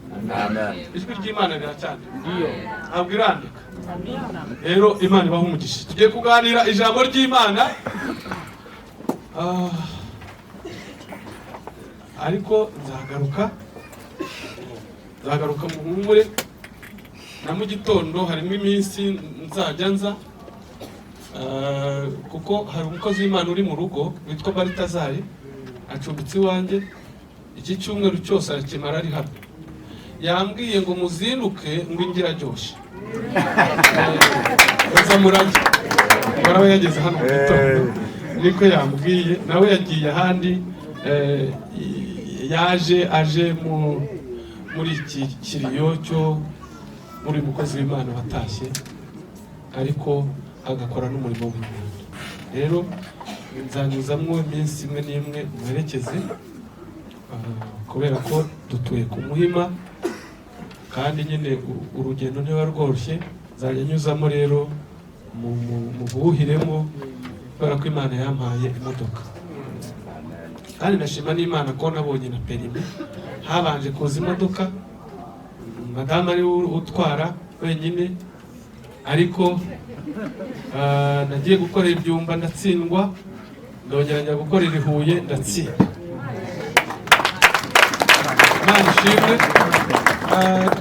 Speaker 5: Ijwi ry'Imana riracyandika, ntabwo irandika. Rero Imana ibaha umugisha. Tugiye kuganira ijambo ry'Imana, ariko nzagaruka mu humure. Na mu gitondo harimo iminsi nzajya nza, kuko hari umukozi w'Imana uri mu rugo witwa Baritazari, acumbitse iwanjye. Iki cyumweru cyose arakimara ari hano. Yambwiye ngo muzinduke ngo ingira aryoshye, murage baraba yageze hano mu gitondo, niko yambwiye. Nawe yagiye ahandi, aje muri iki kiriyo cyo muri mukozi w'Imana watashye, ariko agakora n'umurimo w'Imana. Rero nzanyuzamwo iminsi imwe n'imwe muherekeze, kubera ko dutuye ku Muhima, kandi nyine urugendo niba rworoshye. Nzajya nyuzamo rero mu buhiremo, kubera ko Imana yampaye imodoka, kandi ndashima n'Imana ko nabonye na perimi. Habanje kuza imodoka, madamu ari utwara wenyine, ariko nagiye gukorera ibyumba ndatsindwa, ndongera njya gukorera i Huye ndatsinda. Imana ishimwe.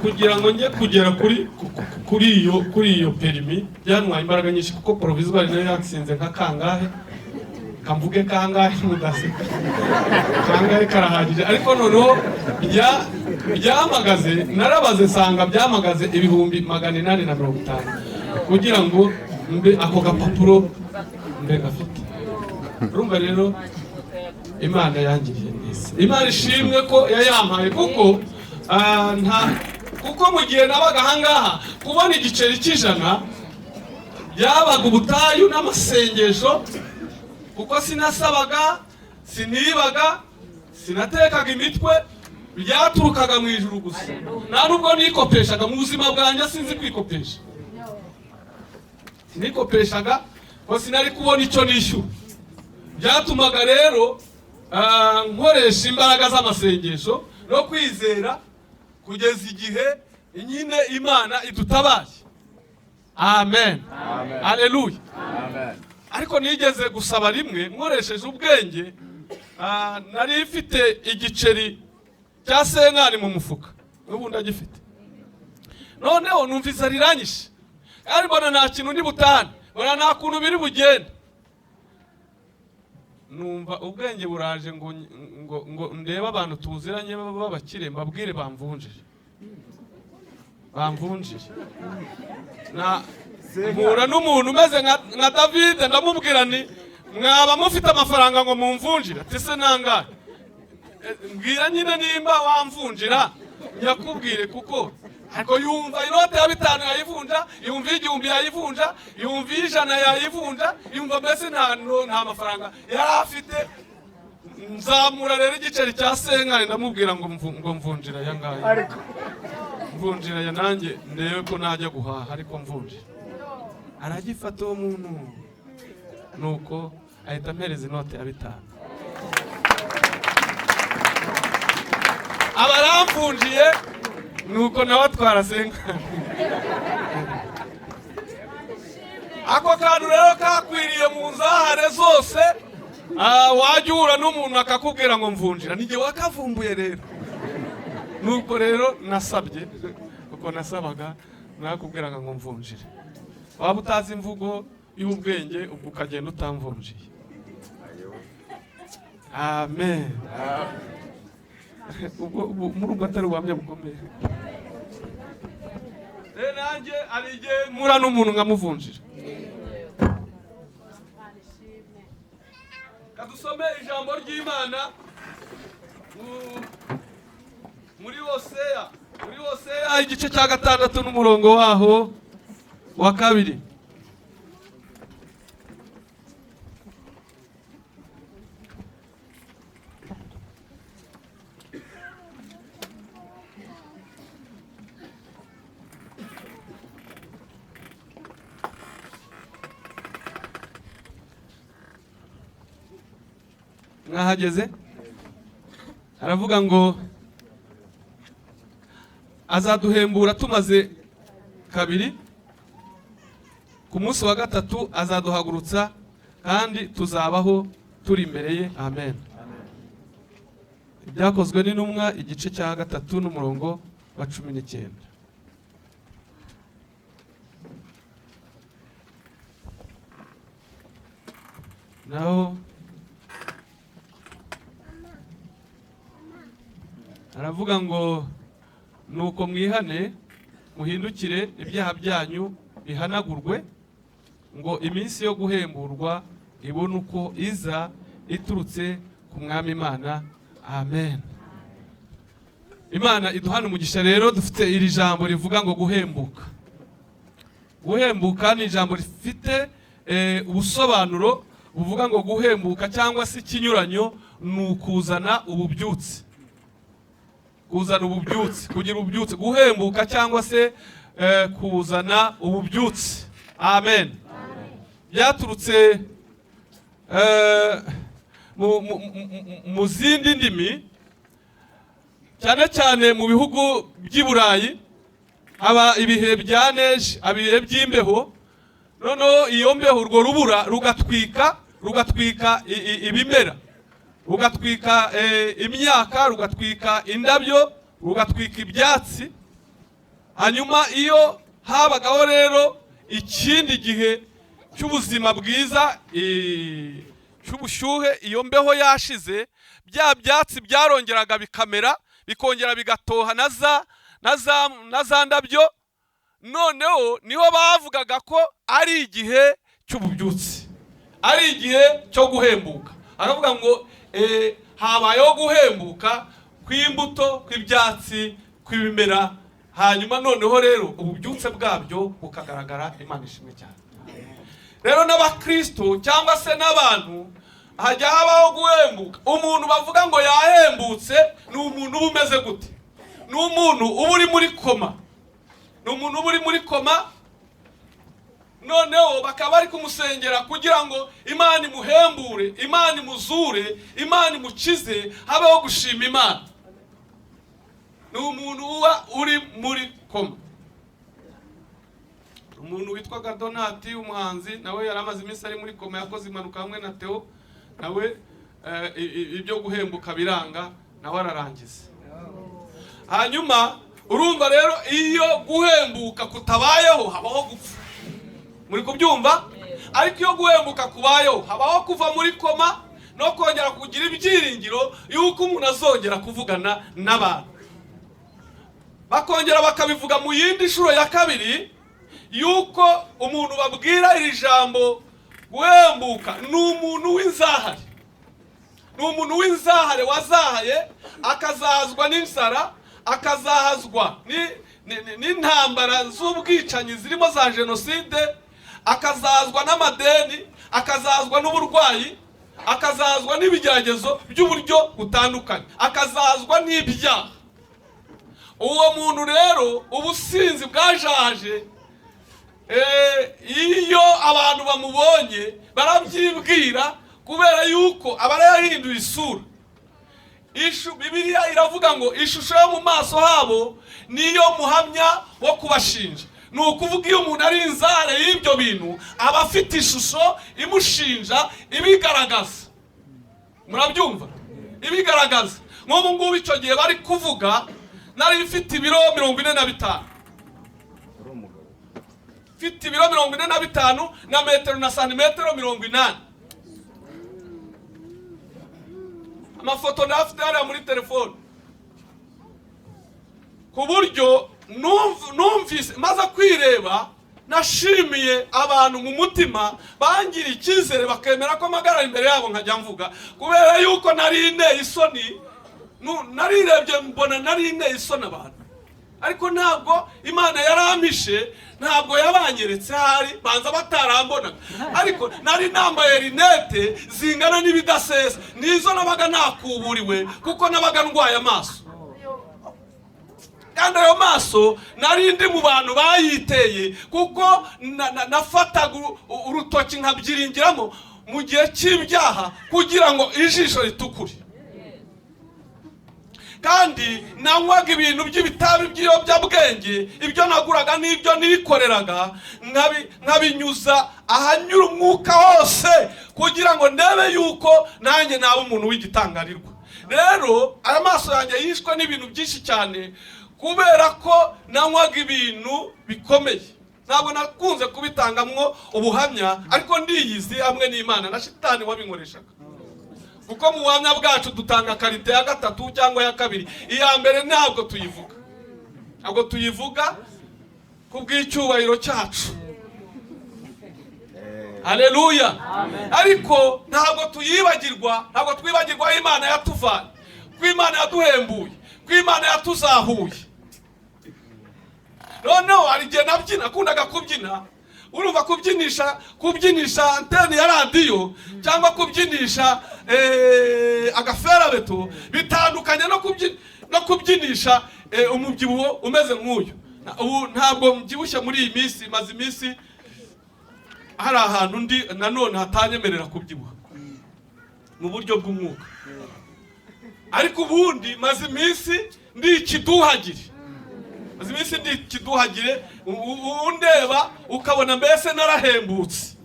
Speaker 5: Kugira ngo njye kugera kuri iyo perimi byantwaye imbaraga nyinshi, kuko provisoire nayo yatsinze nka kangahe, kamvuge kangahe mudaseka, kangahe karahagije. Ariko noneho byamagaze, narabaze nsanga byamagaze 850 kugira ngo mbe ako gapapuro mbe gafite. Urumva rero Imana yangiriye neza. Imana ishimwe ko yayampaye, kuko mu gihe nabaga ahangaha kubona igiceri cy'ijana byabaga ubutayu n'amasengesho, kuko sinasabaga, sinibaga, sinatekaga imitwe, byaturukaga mu ijuru gusa. Nta nubwo nikopeshaga mu buzima bwanjye, sinzi kwikopesha. Sinikopeshaga, ko sinari kubona icyo nishyura. Byatumaga rero nkoresha imbaraga z'amasengesho no kwizera, kugeza igihe nyine Imana idutabaye. Amen. Haleluya. Ariko nigeze gusaba rimwe nkoresheje ubwenge, nari mfite igiceri cya senkani mu mufuka, n'ubu ndagifite. Noneho numva inzara iranyishe, kandi mbona nta kintu ndi butane, mbona nta kuntu biri bugende. Numva ubwenge buraje ngo ndebe abantu tuziranye b'abakire, mbabwire bamvunjire. Mpura n'umuntu umeze nka David, ndamubwira nti mwaba mufite amafaranga ngo mumvunjire? Ati se nangahe? Mbwira nyine nimba wamvunjira yakubwire, kuko ariko yumva inote ya 5 yayivunja, yumva 1000 yayivunja, yumva 100 yayivunja, yumva mbese nta mafaranga yari afite. Nzamura rero igiceri cya senkani, ndamubwira ngo mvunjira yangahe, mvunjira ya nanjye ndebe ko najya guhaha, ariko mvunjira. Aragifata uwo muntu, nuko ahita ampereza inote ya 5. Abaramvunjiye nuko nawe atwara senkani. Ako kantu rero kakwiriye mu nzahare zose, wajya uhura n'umuntu akakubwira ngo mvunjira, nijye wakavumbuye rero. Nuko rero nasabye, kuko nasabaga nakubwiraga ngo mvunjire. Waba utazi imvugo y'ubwenge ubwo ukagenda utamvunjiye. Amen. Ubwo atari ubuhamya bukomeye. Nanjye ari igihe mpura n'umuntu nkamuvunjira. Kadusome ijambo ry'Imana muri Hoseya igice cya 6 n'umurongo waho wa 2. Mwahageze? Aravuga ngo azaduhembura tumaze kabiri, ku munsi wa 3 azaduhagurutsa kandi tuzabaho turi imbere ye. Amen. Ibyakozwe n'intumwa igice cya 3 n'umurongo wa 19. Naho aravuga ngo nuko mwihane muhindukire ibyaha byanyu bihanagurwe, ngo iminsi yo guhemburwa ibone uko iza iturutse ku mwami Imana. Amen. Imana iduhana umugisha. Rero dufite iri jambo rivuga ngo guhembuka. Guhembuka ni ijambo rifite ubusobanuro buvuga ngo guhembuka cyangwa se ikinyuranyo ni ukuzana ububyutse. Kuzana ububyutse, kugira ububyutse, guhembuka cyangwa se kuzana ububyutse. Amen. Byaturutse mu zindi ndimi, cyane cyane mu bihugu by'i Burayi haba ibihe bya neje, ibihe by'imbeho. Noneho iyo mbeho, urwo rubura rugatwika ibimera, rugatwika imyaka, rugatwika indabyo, rugatwika ibyatsi. Hanyuma iyo habagaho rero ikindi gihe cy'ubuzima bwiza, cy'ubushyuhe, iyo mbeho yashize, bya byatsi byarongeraga bikamera, bikongera bigatoha na za ndabyo. Noneho niho bavugaga ko ari igihe cy'ububyutse, ari igihe cyo guhembuka. Aravuga ngo habayeho guhembuka kw'imbuto, kw'ibyatsi, kw'ibimera. Hanyuma noneho rero ububyutse bwabyo bukagaragara. Imana ishimwe cyane. Rero n'abakristo cyangwa se n'abantu hajya habaho guhembuka. Umuntu bavuga ngo yahembutse ni umuntu uba umeze gute? Ni umuntu uba uri muri koma. Ni umuntu uba uri muri koma, noneho bakaba bari kumusengera kugira ngo Imana imuhembure, Imana imuzure, Imana imukize, habeho gushima Imana. Ni umuntu uba uri muri koma. Umuntu witwaga Donati, umuhanzi, nawe yari amaze iminsi ari muri koma, yakoze impanuka hamwe na Theo, nawe ibyo guhembuka biranga, nawe ararangiza. Hanyuma urumva rero iyo guhembuka kutabayeho habaho gupfa. Muri kubyumva? Ariko iyo guhembuka kubayeho habaho kuva muri koma no kongera kugira ibyiringiro yuko umuntu azongera kuvugana n'abantu. Bakongera bakabivuga mu yindi shuro ya kabiri yuko umuntu babwira iri jambo guhembuka ni umuntu w'inzahare. Ni umuntu w'inzahare wazahaye, akazahazwa n'inzara, akazahazwa n'intambara z'ubwicanyi zirimo za jenoside, akazahazwa n'amadeni, akazahazwa n'uburwayi, akazahazwa n'ibigeragezo by'uburyo butandukanye, akazahazwa n'ibyaha. Uwo muntu rero ubusinzi bwajaje, iyo abantu bamubonye barabyibwira kubera yuko aba yarahinduye isura. Bibiliya iravuga ngo ishusho yo mu maso habo niyo muhamya wo kubashinja. Ni ukuvuga iyo umuntu ari inzare y'ibyo bintu aba afite ishusho imushinja ibigaragaza. Murabyumva? Ibigaragaza. Nk'ubu ngubu icyo gihe bari kuvuga nari mfite ibiro 45.
Speaker 4: mfite ibiro 45 na metero na santimetero 80. Amafoto ndafite hariya muri telefone, ku buryo numvise maze kwireba, nashimiye abantu mu mutima bangira icyizere bakemera ko magara imbere yabo nkajya mvuga, kubera yuko nari inteye isoni. Narirebye mbona nari inteye isoni abantu, ariko ntabwo Imana yarampishe, ntabwo yabanyeretse hari banza batarambonaga, ariko nari nambaye rinete zingana n'ibidasesa, nizo nabaga nakuburiwe kuko nabaga ndwaye amaso. Kandi ayo maso nari ndi mu bantu bayiteye kuko nafataga urutoki nkabyiringiramo mu gihe cy'ibyaha kugira ngo ijisho ritukure. Kandi nanywaga ibintu by'ibitabi by'iyobyabwenge, ibyo naguraga n'ibyo nikoreraga nkabinyuza ahanyura umwuka hose kugira ngo ndebe yuko nanjye naba umuntu w'igitangarirwa. Rero aya maso yanjye yishwe n'ibintu byinshi cyane kubera ko nanywaga ibintu bikomeye. Ntabwo nakunze kubitangamwo ubuhamya, ariko ndiyizi hamwe n'Imana na shitani wabinkoreshaga. Kuko mu buhamya bwacu dutanga karite ya gatatu cyangwa ya kabiri. Iya mbere ntabwo tuyivuga. Ntabwo tuyivuga kubw'icyubahiro cyacu. Haleluya. Ariko ntabwo tuyibagirwa, ntabwo twibagirwa Imana yatuvanye, ko Imana yaduhembuye, ko Imana yatuzahuye. Noneho hari igihe nabyina, kundaga kubyina. Urumva kubyinisha antene ya radio cyangwa kubyinisha agaferabeto bitandukanye no kubyinisha umubyibuho umeze nk'uyu. Ubu ntabwo mbyibushye muri iyi minsi, maze iminsi hari ahantu ndi nanone hatanyemerera kubyibuha mu buryo bw'umwuka. Ariko ubundi maze iminsi ndi ikiduhagire. Azimisi ndi kiduhagire, undeba ukabona mbese narahembutse.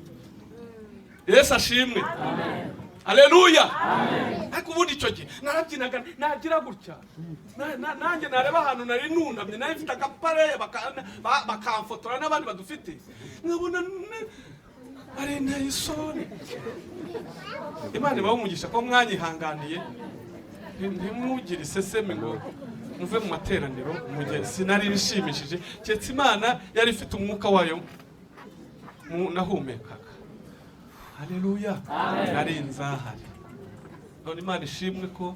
Speaker 4: Yesu ashimwe. Amen. Haleluya. Amen. Ariko ubundi icyo gihe narabyinaga nagira gutya. Nanjye nareba ahantu nari nunamye, nari mfite agapare bakamfotora n'abandi badufite. Nkabona ari inteye isoni. Imana ibawumugisha ko mwanyihanganiye. Ntimugire iseseme ngo muve mu materaniro mu gihe sinari bishimishije, cyetse Imana yari ifite umwuka wayo nahumekaga. Haleluya. Nari nzahari. None Imana ishimwe ko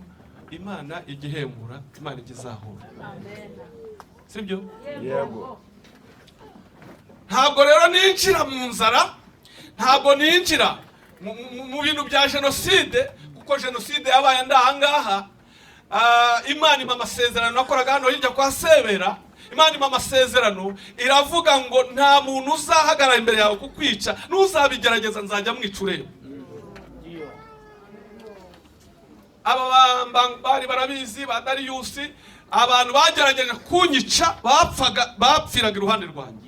Speaker 4: Imana igihembura, Imana igizahura. Sibyo? Yego. Ntabwo rero ninjira mu nzara, ntabwo ninjira mu bintu bya jenoside, kuko jenoside yabaye ndahangaha. Imana ima amasezerano nakoraga hano hirya kwa Sebera. Imana ima amasezerano iravuga ngo nta muntu uzahagarara imbere yawe kukwica, nuzabigerageza nzajya mwicureba. Aba bari barabizi ba Dariyusi, abantu bagerageje kunyica bapfiraga iruhande rwanjye.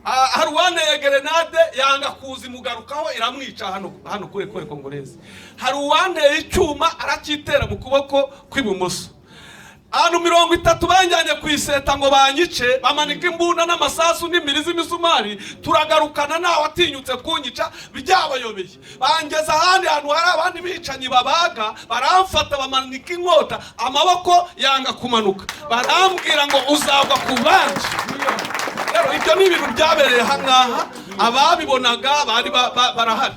Speaker 4: Hari uwanteye gerenade yanga kuza imugarukaho iramwica hano kure Kongolezi. Hari uwanteye icyuma aracyitera mu kuboko kw'ibumoso. Abantu 30 banjyanye ku iseta ngo banyice, bamanika imbunda n'amasasu n'imirizi imisumari, turagarukana nawe atinyutse kunyica byabayobeye. Bangeza ahandi hantu hari abandi bicanyi babaga, baramfata bamanika inkota, amaboko yanga kumanuka. Barambwira ngo uzagwa ku bandi. Rero ibyo ni ibintu byabereye hangaha, ababibonaga bari barahari.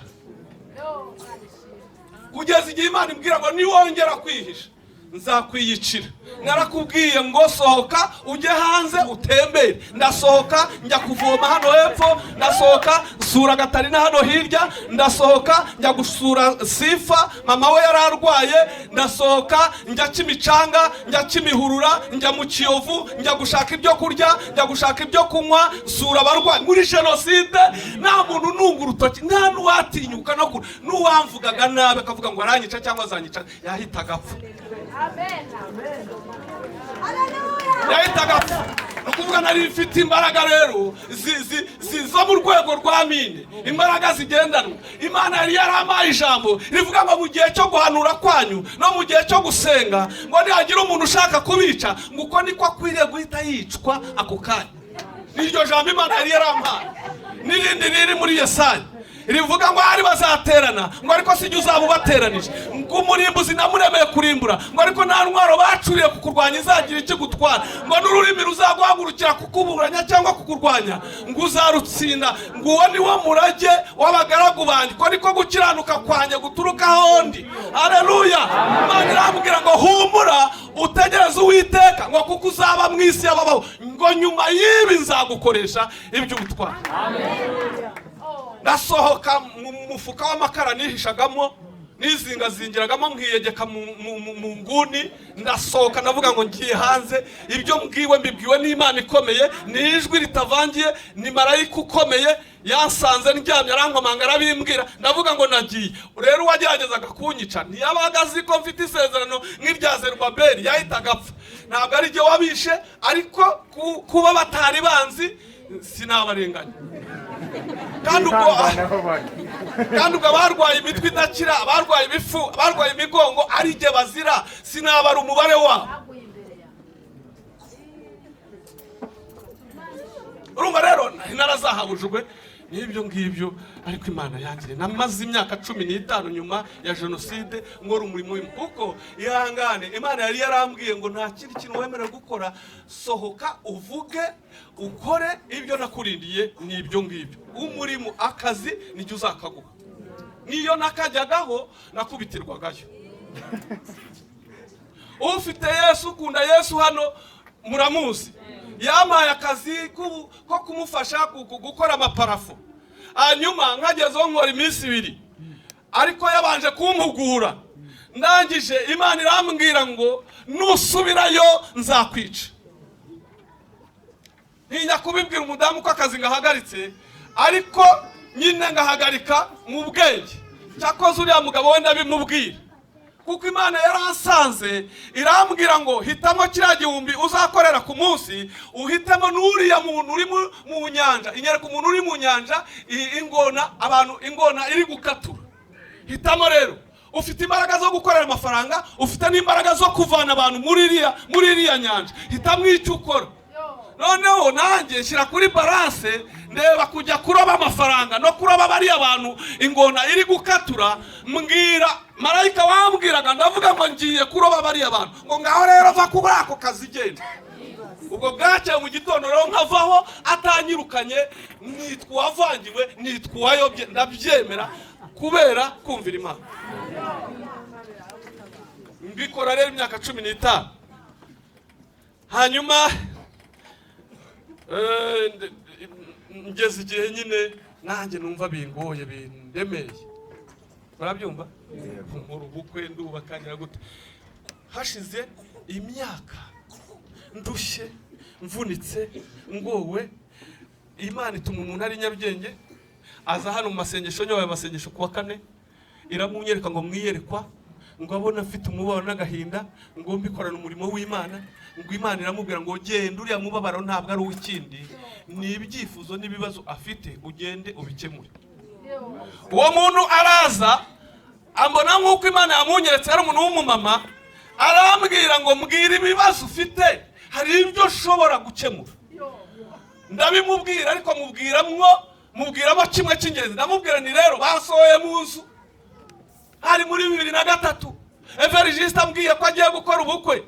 Speaker 4: Kugeza igihe Imana imbwira ngo niwongera kwihisha nzakwiyicira. Narakubwiye ngo sohoka ujye hanze utembere. Ndasohoka njya kuvoma hano hepfo, ndasohoka sura Gatarina hano hirya, ndasohoka njya gusura Sifa mama we yararwaye, ndasohoka njya Kimicanga, njya Kimihurura, njya mu Kiyovu, njya gushaka ibyo kurya, njya gushaka ibyo kunywa, sura abarwayi. Muri jenoside nta muntu nunga urutoki, nta nuwatinyuka no nuwamvugaga nabe akavuga ngo aranyica cyangwa azanyica, yahitaga apfa. Amen. Yahitaga ukuvuga nari mfite imbaraga rero zizo mu rwego rwa mine, imbaraga zigendanwa. Imana yari yaramaye ijambo rivuga ngo mu gihe cyo guhanura kwanyu no mu gihe cyo gusenga ngo nihagira umuntu ushaka kubica ngo uko niko akwiriye guhita yicwa ako kanya.
Speaker 5: niryo jambo Imana yari yarampaye. N'irindi riri muri Yesaya rivuga ngo ari bazaterana, ngo ariko sijye uzaba ubateranije, ngo umurimbuzi namuremeye kurimbura, ngo ariko nta ntwaro bacuriye kukurwanya izagira icyo gutwara, ngo n'ururimi ruzaguhagurukira kukuburanya cyangwa kukurwanya, ngo uzarutsinda, ngo uwo ni wo murage w'abagaragu banjye, ko niko gukiranuka kwanjye guturuka ahondi. Haleluya. Imana irambwira ngo humura utegereze Uwiteka, ngo kuko uzaba mu isi y'ababaho, ngo nyuma y'ibi nzagukoresha ibyo ubutwara. Ndasohoka mu mufuka w'amakara nihishagamo, nizingazingiragamo, nkiyegeka mu nguni, ndasohoka ndavuga ngo ngiye hanze. Ibyo mbibwiwe n'Imana ikomeye, ni ijwi ritavangiye, ni marayika ukomeye yansanze ndyamye arankomanga arabimbwira, ndavuga ngo nagiye. Rero uwageragezaga kunyica ntiyabaga azi ko mfite isezerano nk'irya Zerubabeli, yahitaga apfa. Ntabwo ari jye wabishe, ariko kuba batari banzi sinabarenganya. Kandi ubwo barwaye imitwe idakira, barwaye ibifu, barwaye imigongo, ari jye bazira, sinabara umubare wabo. Urumva rero narazahabujwe n'ibyo ngibyo, ariko Imana yangire. Namaze imyaka 15 nyuma ya jenoside nkora umurimo w'Imana, kuko ihangane Imana yari yarambwiye ngo nta kindi kintu wemerewe gukora, sohoka uvuge ukore ibyo nakurindiye. N'ibyo ngibyo umurimo, akazi nijye uzakaguha. Niyo nakajyagaho nakubitirwagayo. Ufite Yesu, ukunda Yesu hano muramuzi, yamaye akazi ko kumufasha gukora amaparafo. Hanyuma nkagezeho nkora iminsi 2, ariko yabanje kumpugura. Ndangije Imana irambwira ngo nusubirayo nzakwica. Ntinya kubibwira umudamu ko akazi ngahagaritse, ariko nyine ngahagarika mu bwenge. Cyakoze uriya mugabo wenda bimubwira, kuko Imana yaransanze irambwira ngo hitamo kiriya 1000 uzakorera ku munsi, uhitemo n'uriya muntu uri mu nyanja. Inyereka umuntu uri mu nyanja, ingona iri gukatura. Hitamo rero, ufite imbaraga zo gukorera amafaranga, ufite n'imbaraga zo kuvana abantu muri iriya nyanja. Hitamo icyo ukora. Noneho nanjye nshyira kuri balance, ndeba kujya kuroba amafaranga no kuroba bari abantu ingona iri gukatura. Mbwira marayika wambwiraga, ndavuga ngo ngiye kuroba bari abantu, ngo ngaho rero va kubura ako kazi genda. Ubwo bwacye mu gitondo rero nkavaho atanyirukanye, nitwa wavangiwe, nitwa wayobye, ndabyemera kubera kumvira Imana. Mbikora rero imyaka 15. Hanyuma ngeze igihe nyine nanjye numva bingoye, bindemeye. Barabyumva? Nkora ubukwe, ndubakanyira gute. Hashize imyaka ndushye, mvunitse, ngowe, Imana ituma umuntu ari Nyarugenge, aza hano mu masengesho, nyabaye amasengesho kuwa 4, iramunyereka ngo mwiyerekwa, ngo abona afite umubabaro n'agahinda, ngo mbikorana umurimo w'Imana. Ngo Imana iramubwira ngo genda, uriya mubabaro ntabwo ari uw'ikindi, ni ibyifuzo n'ibibazo afite, ugende ubikemure. Uwo muntu araza, ambona nk'uko Imana yamunyeretse, ari umuntu w'umumama, arambwira ngo mbwira ibibazo ufite, hari ibyo ushobora gukemura. Ndabimubwira, ariko mubwiramo kimwe cy'ingenzi. Ndamubwira ni rero basohoye mu nzu, hari muri 2003, Evariste ambwiye ko agiye gukora ubukwe.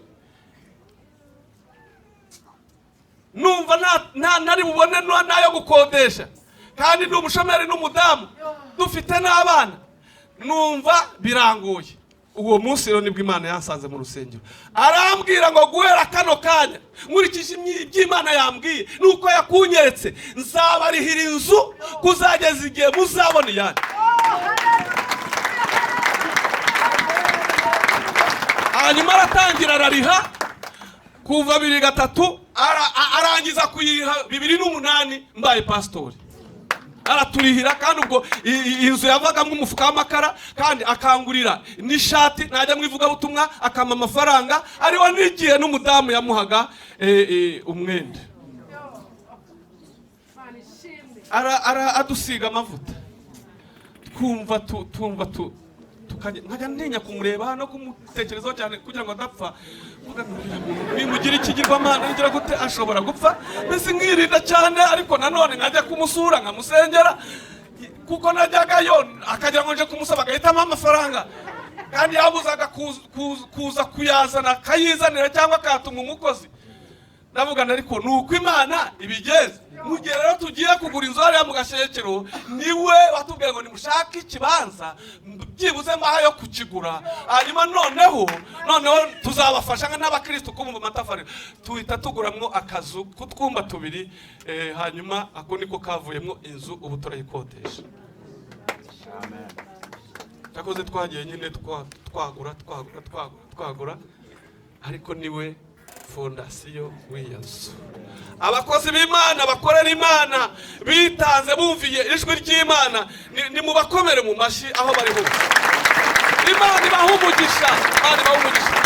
Speaker 5: Numva nari bubone nayo gukodesha, kandi ndi umushomeri n'umudamu, dufite n'abana. Numva birangoye. Uwo munsi rero nibwo Imana yansanze mu rusengero, arambwira ngo guhera kano kanya, nkurikije iby'Imana yambwiye nuko yakunyeretse, nzabarihira inzu kuzageza igihe muzabona iyanyu. Hanyuma aratangira arariha kuva 2003, arangiza kuyiha 2008 mbaye pastori. Araturihira, kandi ubwo inzu yavagamo umufuka w'amakara, kandi akangurira n'ishati, najya mwivuga butumwa akama amafaranga, ariho n'igihe n'umudamu yamuhaga umwenda. adusiga amavuta, twumva nkajya ntinya kumureba no kumutekerezaho cyane kugira ngo adapfa. Nimugira ikigirwamana ngira gute ashobora gupfa, mbese nkirinda cyane, ariko nanone nkajya kumusura nkamusengera, kuko najyagayo akagira ngo nje kumusaba agahitamo amafaranga, kandi yabuzaga kuza kuyazana akayizanira cyangwa akatuma umukozi. Ndavugana ariko nuko Imana ibigeze. Mu gihe rero tugiye kugura inzu hariya mu Gashekero, niwe watubwiye ngo nimushake ikibanza byibuze mbaha yo kukigura, hanyuma noneho tuzabafasha n'abakristo kumva amatafari, tuhita tuguramwo akazu kutwumba tubiri, hanyuma ako niko kavuyemwo inzu, ubu turayikodesha. Amen. Takoze twagiye nyine twagura, ariko niwe fondasiyo w'iyo nzu. Abakozi b'Imana bakorera Imana bitanze bumviye ijwi ry'Imana, ni mu bakomere mu mashyi aho bari hose. Imana ibaha umugisha, Imana ibaha umugisha.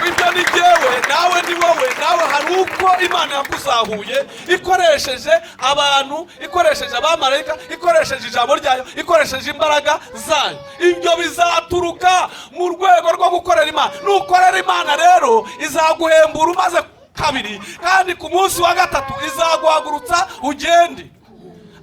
Speaker 5: Ibyo ni jyewe, nawe ni wowe, nawe hari uko Imana yakuzahuye ikoresheje abantu, ikoresheje abamarayika, ikoresheje ijambo ryayo, ikoresheje imbaraga zayo. Ibyo bizaturuka mu rwego rwo gukorera Imana. Nukorera Imana rero izaguhembura umaze kabiri, kandi ku munsi wa gatatu izaguhagurutsa ugende.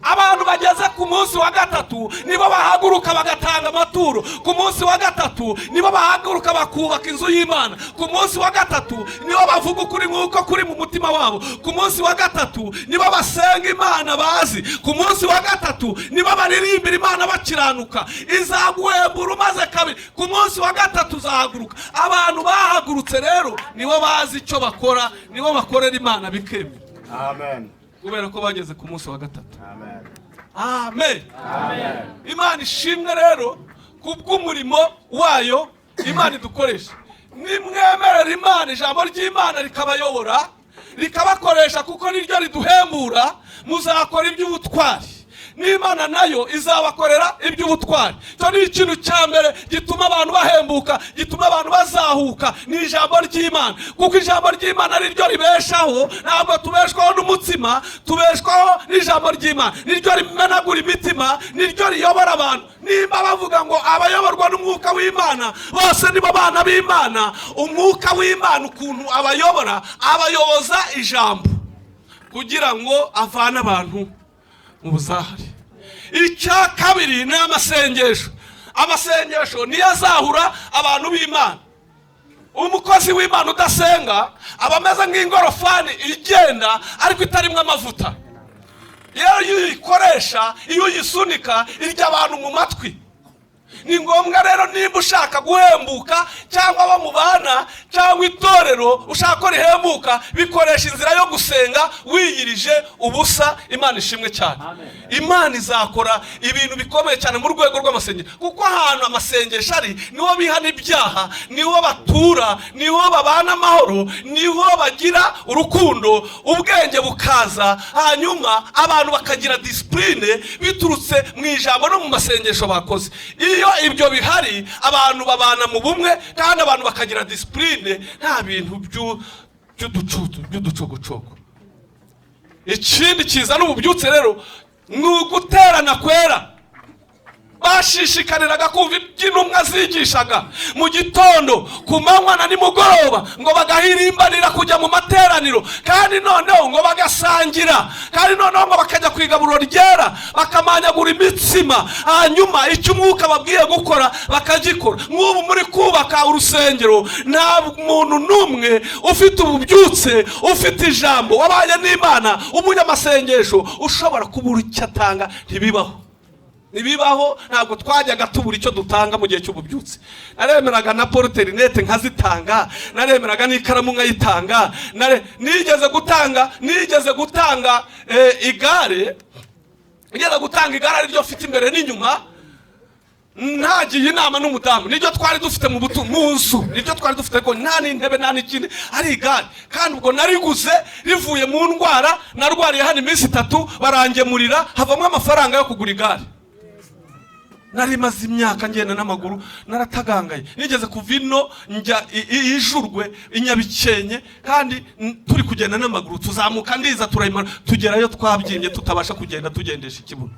Speaker 5: Abantu bageze ku munsi wa gatatu nibo bahaguruka bagatanga amaturo. Ku munsi wa gatatu nibo bahaguruka bakubaka inzu y'Imana. Ku munsi wa gatatu nibo bavuga ukuri nk'uko kuri mu mutima wabo. Ku munsi wa gatatu nibo basenga Imana bazi. Ku munsi wa gatatu nibo baririmbira Imana bakiranuka. Izaguhembura umaze kabiri. Ku munsi wa gatatu uzahaguruka. Abantu bahagurutse rero nibo bazi icyo bakora, nibo bakorera Imana bikemera.
Speaker 1: Amen.
Speaker 5: Kubera ko bageze ku munsi wa gatatu.
Speaker 1: Amen.
Speaker 5: Amen. Amen. Imana ishimwe rero kubw'umurimo wayo Imana idukoresha. Nimwemerera Imana ijambo ry'Imana rikabayobora, rikabakoresha, kuko niryo riduhembura, muzakora iby'ubutwari. N'Imana nayo izabakorera iby'ubutwari. Cyo ni ikintu cya mbere gituma abantu bahembuka, gituma abantu bazahuka, ni ijambo ry'Imana. Kuko ijambo ry'Imana ari ryo ribeshaho, ntabwo tubeshwaho n'umutsima, tubeshwaho n'ijambo ry'Imana. Niryo rimenagura imitima, niryo riyobora abantu. Nimba bavuga ngo abayoborwa n'umwuka w'Imana bose nibo bana b'Imana, umwuka w'Imana ukuntu abayobora, abayoboza ijambo kugira ngo avane abantu mu buzahari. Icya kabiri ni amasengesho. Amasengesho niyo azahura abantu b'Imana. Umukozi w'Imana udasenga aba ameze nk'ingorofani igenda ariko itarimo amavuta. Iyo uyikoresha, iyo uyisunika, irya abantu mu matwi. Ni ngombwa rero nimba ushaka guhembuka, cyangwa abo mubana, cyangwa itorero ushaka ko rihembuka, bikoresha inzira yo gusenga wiyirije ubusa. Imana ishimwe cyane. Imana izakora ibintu bikomeye cyane mu rwego rw'amasengesho, kuko ahantu amasengesho ari niho bihana ibyaha, niho batura, niho babana amahoro, niho bagira urukundo, ubwenge bukaza, hanyuma abantu bakagira discipline biturutse mu ijambo no mu masengesho bakoze. Iyo ibyo bihari, abantu babana mu bumwe, kandi abantu bakagira discipline, nta bintu by'uducogocogo. Ikindi kizana ububyutse rero ni uguterana kwera. Bashishikariraga kumva iby'intumwa zigishaga mu gitondo, ku manywa na nimugoroba, ngo bagahirimbanira kujya mu materaniro, kandi noneho ngo bagasangira, kandi noneho ngo bakajya ku igaburo ryera, bakamanyagura imitsima, hanyuma icyo umwuka babwiye gukora bakagikora. Nk'ubu muri kubaka urusengero, nta muntu n'umwe ufite ububyutse, ufite ijambo, wabaye n'Imana, umunyamasengesho ushobora kubura icyo atanga. Ntibibaho. Ntabwo twajyaga tubura icyo dutanga mu gihe cy'ububyutse. Naremeraga na poroterinete nkazitanga, naremeraga n'ikaramu nkayitanga, nigeze gutanga igare. Nigeze gutanga igare ari ryo mfite imbere n'inyuma, ntagiye inama n'umudamu. Niryo twari dufite mu nzu, niryo twari dufite, ko nta n'intebe nta n'ikindi, ari igare. Kandi ubwo nariguze rivuye mu ndwara narwariye hano iminsi 3, barangemurira havamo amafaranga yo kugura igare. Nari maze imyaka ngenda n'amaguru, naratagangaye. Nigeze kuva ino njya Ijurwe, Inyabikenke, kandi turi kugenda n'amaguru, tuzamuka ndiza turayimara, tugerayo twabyimbye tutabasha kugenda tugendesha ikibuno.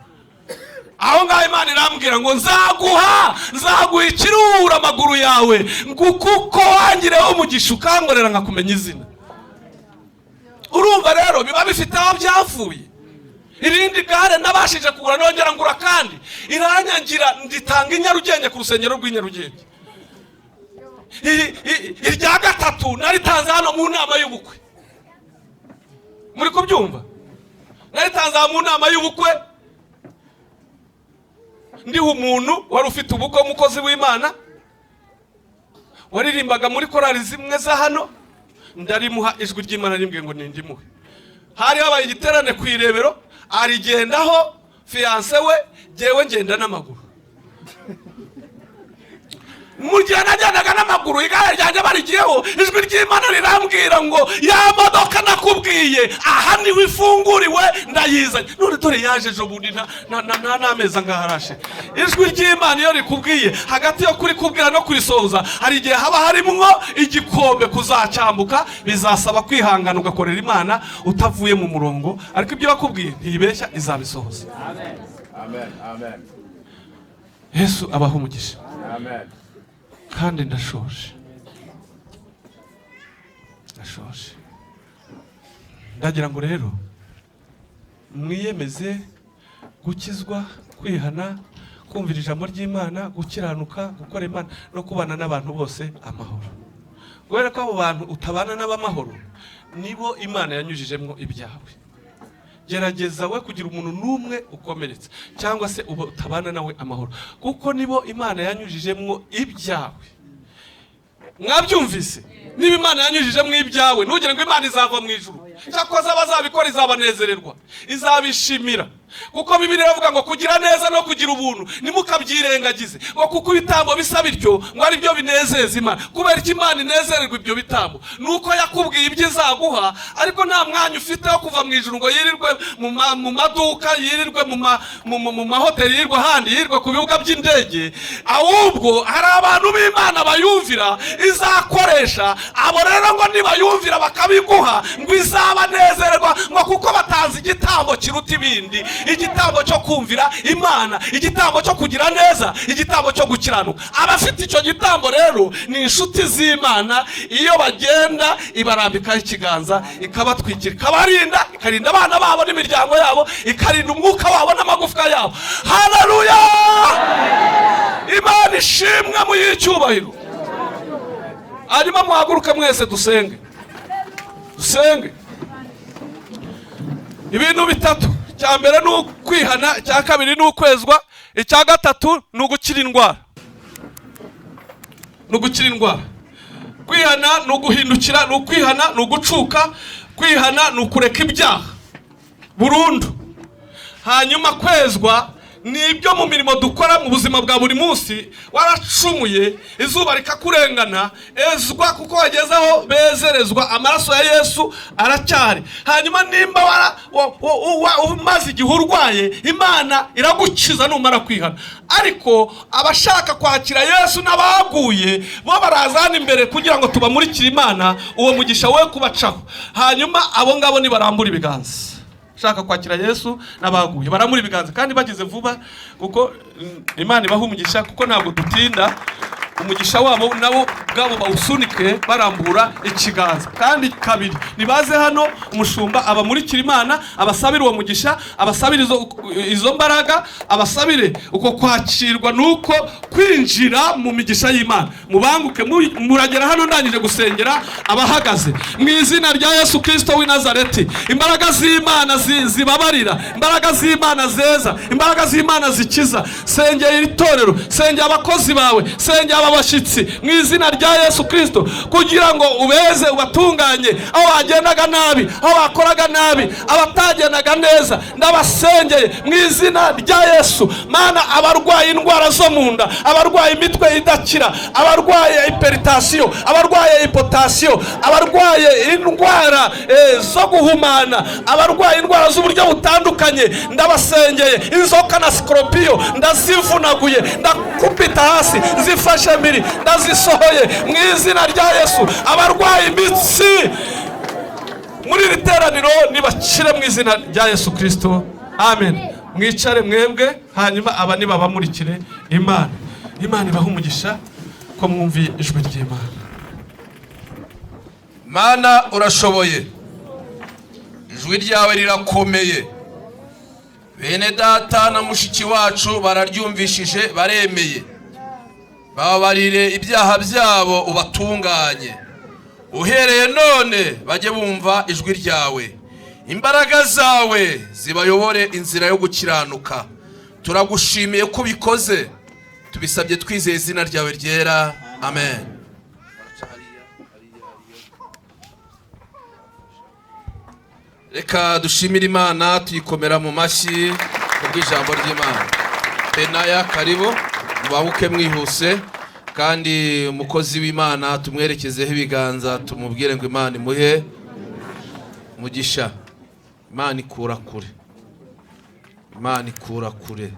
Speaker 5: aho ngaho Imana irambwira ngo nzaguha ikirura amaguru yawe kuko wangireho umugisha ukankorera nkakumenya izina. Urumva rero biba bifite aho byavuye. Irindi gare nabashije kugura nongera ngura kandi iranyangira nditanga i Nyarugenge ku rusengero rw'i Nyarugenge. Irya gatatu naritanze hano mu nama y'ubukwe. Muri kubyumva? Naritanze mu nama y'ubukwe ndiho umuntu wari ufite ubukwe umukozi w'Imana waririmbaga muri korali zimwe za hano, ndarimuha ijwi ry'Imana rimbwiye ngo nindimuhe. Hari habaye igiterane ku Irebero, arigendaho fiance we, jewe ngenda n'amaguru. Murgihe najyanaga n'amaguru igare ryanjye barigiyeho, ijwi ry'Imana rirambwira ngo ya modoka nakubwiye aha ni wifunguriwe ndayizanye. None dore yaje ejo bundi nta nameza ngaharashe. Ijwi ry'Imana iyo rikubwiye hagati yo kuri kubwira no kurisohoza hari igihe haba harimwo igikombe kuzacambuka, bizasaba kwihangana ugakorera Imana utavuye mu murongo, ariko ibyo bakubwiye ntibeshya izabisohoza.
Speaker 1: Amen. Amen. Amen.
Speaker 5: Yesu abaho umugisha.
Speaker 1: Amen.
Speaker 5: Kandi ndashoje ndagira ngo rero mwiyemeze gukizwa, kwihana, kumvira ijambo ry'Imana, gukiranuka, gukora Imana no kubana n'abantu bose amahoro. Kubera ko abo bantu utabana n'abamahoro nibo Imana yanyujijemo ibyawe. Gerageza we kugira umuntu n'umwe ukomeretse cyangwa se utabana nawe amahoro, kuko nibo Imana yanyujijemo ibyawe. Mwabyumvise? Niba Imana yanyujijemo ibyawe ntugire ngo Imana izava mu ijuru, cyakoze abazabikora izabanezererwa, izabishimira. Kuko Bibiliya iravuga ngo kugira neza no kugira ubuntu nimukabyirengagize, ngo kuko ibitambo bisa bityo ngo ari byo binezeza Imana. Kubera iki Imana inezererwa ibyo bitambo? Nuko yakubwiye ibyo izaguha, ariko nta mwanya ufite wo kuva mu ijuru ngo yirirwe mu maduka, yirirwe mu mahoteli, yirirwe ahandi, yirirwe ku bibuga by'indege. Ahubwo hari abantu b'Imana bayumvira izakoresha, abo rero ngo nibayumvira bakabiguha ngo izabanezererwa, ngo kuko batanze igitambo kiruta ibindi, igitambo cyo kumvira Imana, igitambo cyo kugira neza, igitambo cyo gukiranuka. Abafite icyo gitambo rero ni inshuti z'Imana, iyo bagenda ibarambikaho ikiganza, ikabatwikira, ikabarinda, ikarinda abana babo n'imiryango yabo, ikarinda umwuka wabo n'amagufwa yabo. Haleluya! Imana ishimwe mu y'icyubahiro. Hanyuma muhaguruke mwese dusenge. Ibintu bitatu: icya mbere ni ukwihana, icya kabiri ni ukwezwa, icya gatatu ni ugukira indwara. Kwihana ni uguhindukira, ni ukwihana, ni ugucuka. Kwihana ni ukureka ibyaha burundu. Hanyuma kwezwa ni ibyo mu mirimo dukora mu buzima bwa buri munsi. Waracumuye, izuba rikakurengana, ezwa kuko wagezeho bezerezwa, amaraso ya Yesu aracyari. Hanyuma nimba umaze igihe urwaye, Imana iragukiza numara kwihana. Ariko abashaka kwakira Yesu n'abaguye bo barazana imbere kugira ngo tubamurikire Imana, uwo mugisha we kubacaho. Hanyuma abo ngabo nibarambura ibiganza, shaka kwakira Yesu n'abaguye baramura ibiganza kandi bagize vuba, kuko Imana ibaha umugisha, kuko ntabwo dutinda. Umugisha wabo nabo bwabo bawusunike barambura ikiganza. Kandi kabiri, nibaze hano umushumba abamurikira Imana, abasabira uwo mugisha, abasabira izo mbaraga, abasabire uko kwakirwa nuko kwinjira mu migisha y'Imana. Mubanguke muragera hano ndangije gusengera abahagaze mu izina rya Yesu Kristo w'i Nazareti. Imbaraga z'Imana zibabarira, imbaraga z'Imana zeza, imbaraga z'Imana zikiza. Sengera itorero, sengera abakozi bawe, sengera abashyitsi mu izina rya Yesu Kristo, kugira ngo ubeze ubatunganye aho bagendaga nabi, aho bakoraga nabi, abatagendaga neza. Ndabasengeye mu izina rya Yesu. Mana, abarwaye indwara zo mu nda, abarwaye imitwe idakira, abarwaye hypertension, abarwaye hypotension, abarwaye indwara zo guhumana, abarwaye indwara z'uburyo butandukanye, ndabasengeye. Inzoka na scorpion ndazivunaguye, ndakupita hasi, zifashe miri, ndazisohoye mu izina rya Yesu. Abarwaye imitsi muri iri teraniro nibakire mu izina rya Yesu Kristo. Amen. mwicare mwebwe, hanyuma aba niba bamurikire Imana. Imana ibaha umugisha ko mwumviye ijwi ry'Imana.
Speaker 4: Mana urashoboye, ijwi ryawe rirakomeye. Bene data na mushiki wacu bararyumvishije, baremeye. Babarire ibyaha byabo ubatunganye. Uhereye none bajye bumva ijwi ryawe. Imbaraga zawe zibayobore inzira yo gukiranuka. Turagushimiye ko ubikoze, tubisabye twizeye izina ryawe ryera, amen. Reka dushimire Imana, tuyikomera mu mashyi kubw'ijambo ry'Imana. Penaya karibu mubabuke mwihuse, kandi umukozi w'Imana tumwerekezeho ibiganza, tumubwire ngo Imana imuhe mugisha. Imana ikura kure, Imana ikura kure,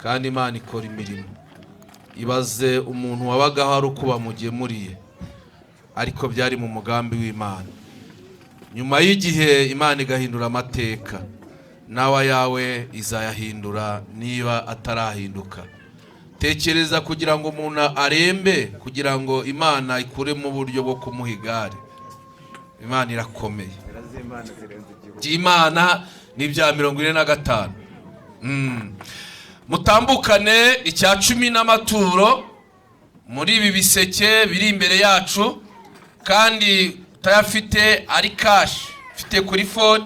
Speaker 4: kandi Imana ikora imirimo. Ibaze umuntu wabagaho ari uko bamugemuriye, ariko byari mu mugambi w'Imana. Nyuma y'igihe Imana igahindura amateka, nawe yawe izayahindura niba atarahinduka. Tekereza kugira ngo umuntu arembe kugira ngo Imana ikuremo uburyo bwo kumuha igare. Imana irakomeye. Imana ni bya 45. Mutambukane icya 10 n'amaturo muri ibi biseke biri imbere yacu, kandi tayafite ari cash, fite kuri phone,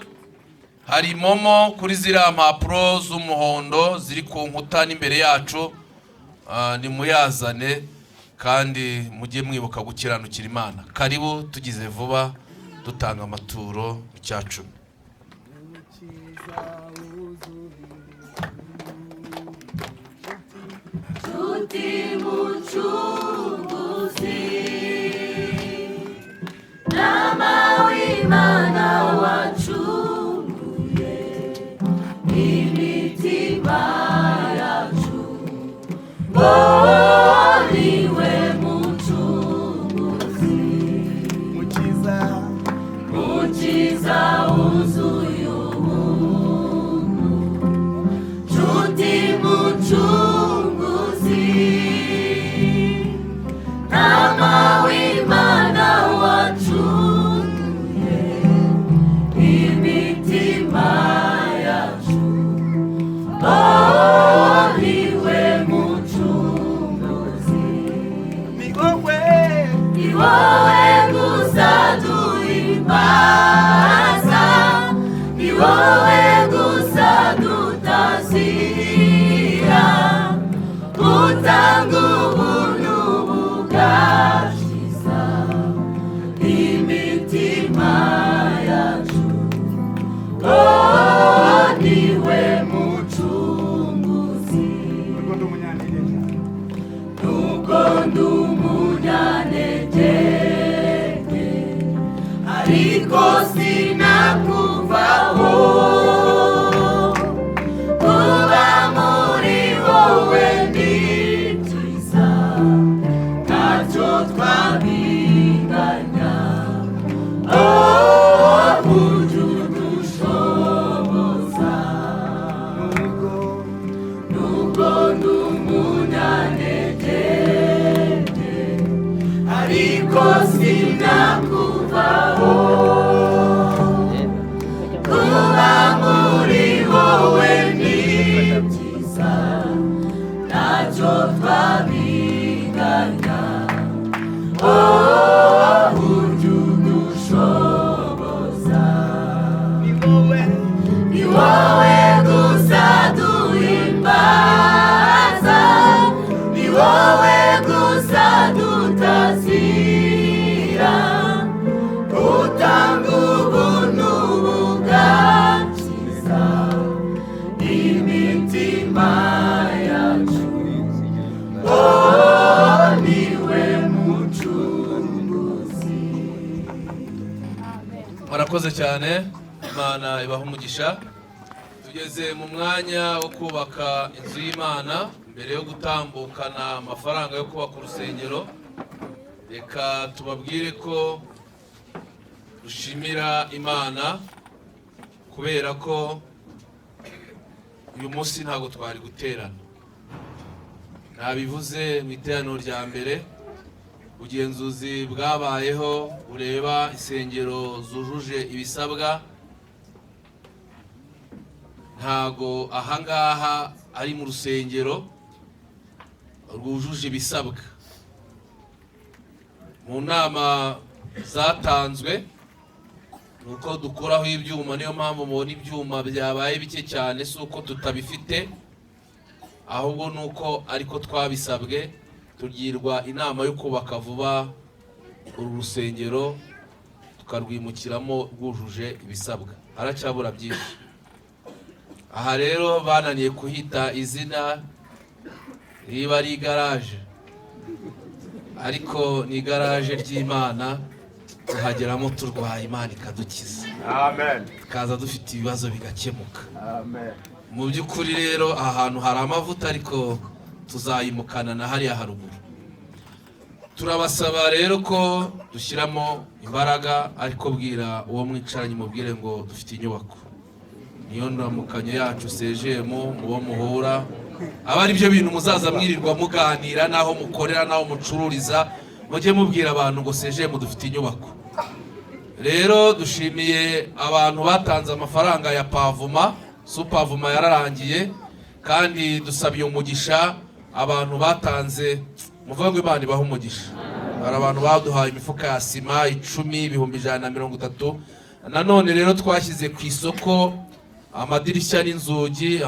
Speaker 4: hari momo kuri ziriya mpapuro z'umuhondo ziri ku nkuta n'imbere yacu. Nimuyazane kandi mujye mwibuka gukiranukira Imana. Karibu tugize vuba dutanga amaturo icya 10.
Speaker 2: Nama w'Imana wacunguye imitima yacu, niwe mucunguzi, mukiza wuzuye ubuntu, nshuti mucunguzi. Nama w'Imana wacunguye imitima yacu, niwe mucunguzi. Ni wowe gusa duhimbaza, ni wowe gusa dutazira, utanga ubuntu bugashiza imitima yacu, niwe mucunguzi. Nuko ndi umunyanege, ariko sinakuvaho, kuba muri wowe ni byiza, ntacyo twabinganya. Burya udushoboza, nubwo ndi umunyanege, ariko sinakuvaho, kuba muri wowe ni byiza, ntacyo twabinganya. Burya udushoboza, ni wowe gusa duhimbaza, ni wowe gusa dutazira, utanga ubuntu bugakiza imitima yacu, niwe mucunguzi.
Speaker 4: Murakoze cyane, Imana ibaha umugisha. Tugeze mu mwanya wo kubaka inzu y'Imana. Mbere yo gutambukana amafaranga yo kubaka urusengero, reka tubabwire ko dushimira Imana kubera ko uyu munsi ntabwo twari guterana. Nabivuze mu iteraniro rya mbere, ubugenzuzi bwabayeho ureba insengero zujuje ibisabwa. Ntago ahangaha ari mu rusengero rwujuje ibisabwa. Mu nama zatanzwe nuko dukuraho ibyuma, niyo mpamvu mubona ibyuma byabaye bike cyane, si uko tutabifite, ahubwo nuko ariko twabisabwe. Tugirwa inama yo kubaka vuba uru rusengero tukarwimukiramo rwujuje ibisabwa. Haracyabura byinshi. Aha rero bananiye kuhita izina, riba ari igaraje, ariko ni igaraje ry'Imana. Tuhageramo turwaye, Imana ikadukiza.
Speaker 1: Amen.
Speaker 4: Kaza dufite ibibazo bigakemuka.
Speaker 1: Amen.
Speaker 4: Mu by'ukuri rero aha hantu hari amavuta, ariko tuzayimukana na hariya haruguru. Turabasaba rero ko dushyiramo imbaraga, ariko bwira uwo mwicaranye mubwire ngo dufite inyubako. Niyo ndamukanyo yacu sejemo mubo muhura. Aba ari byo bintu muzaza mwirirwa muganira, naho mukorera, naho mucururiza, mujye mubwira abantu ngo sejemo dufite inyubako. Rero dushimiye abantu batanze amafaranga ya pavuma. Supavuma yararangiye, kandi dusabiye umugisha abantu batanze. Muvuga ngo Imana ibaha umugisha. Hari abantu baduhaye imifuka ya sima 10,130. Nanone rero twashyize ku isoko amadirishya n'inzugi.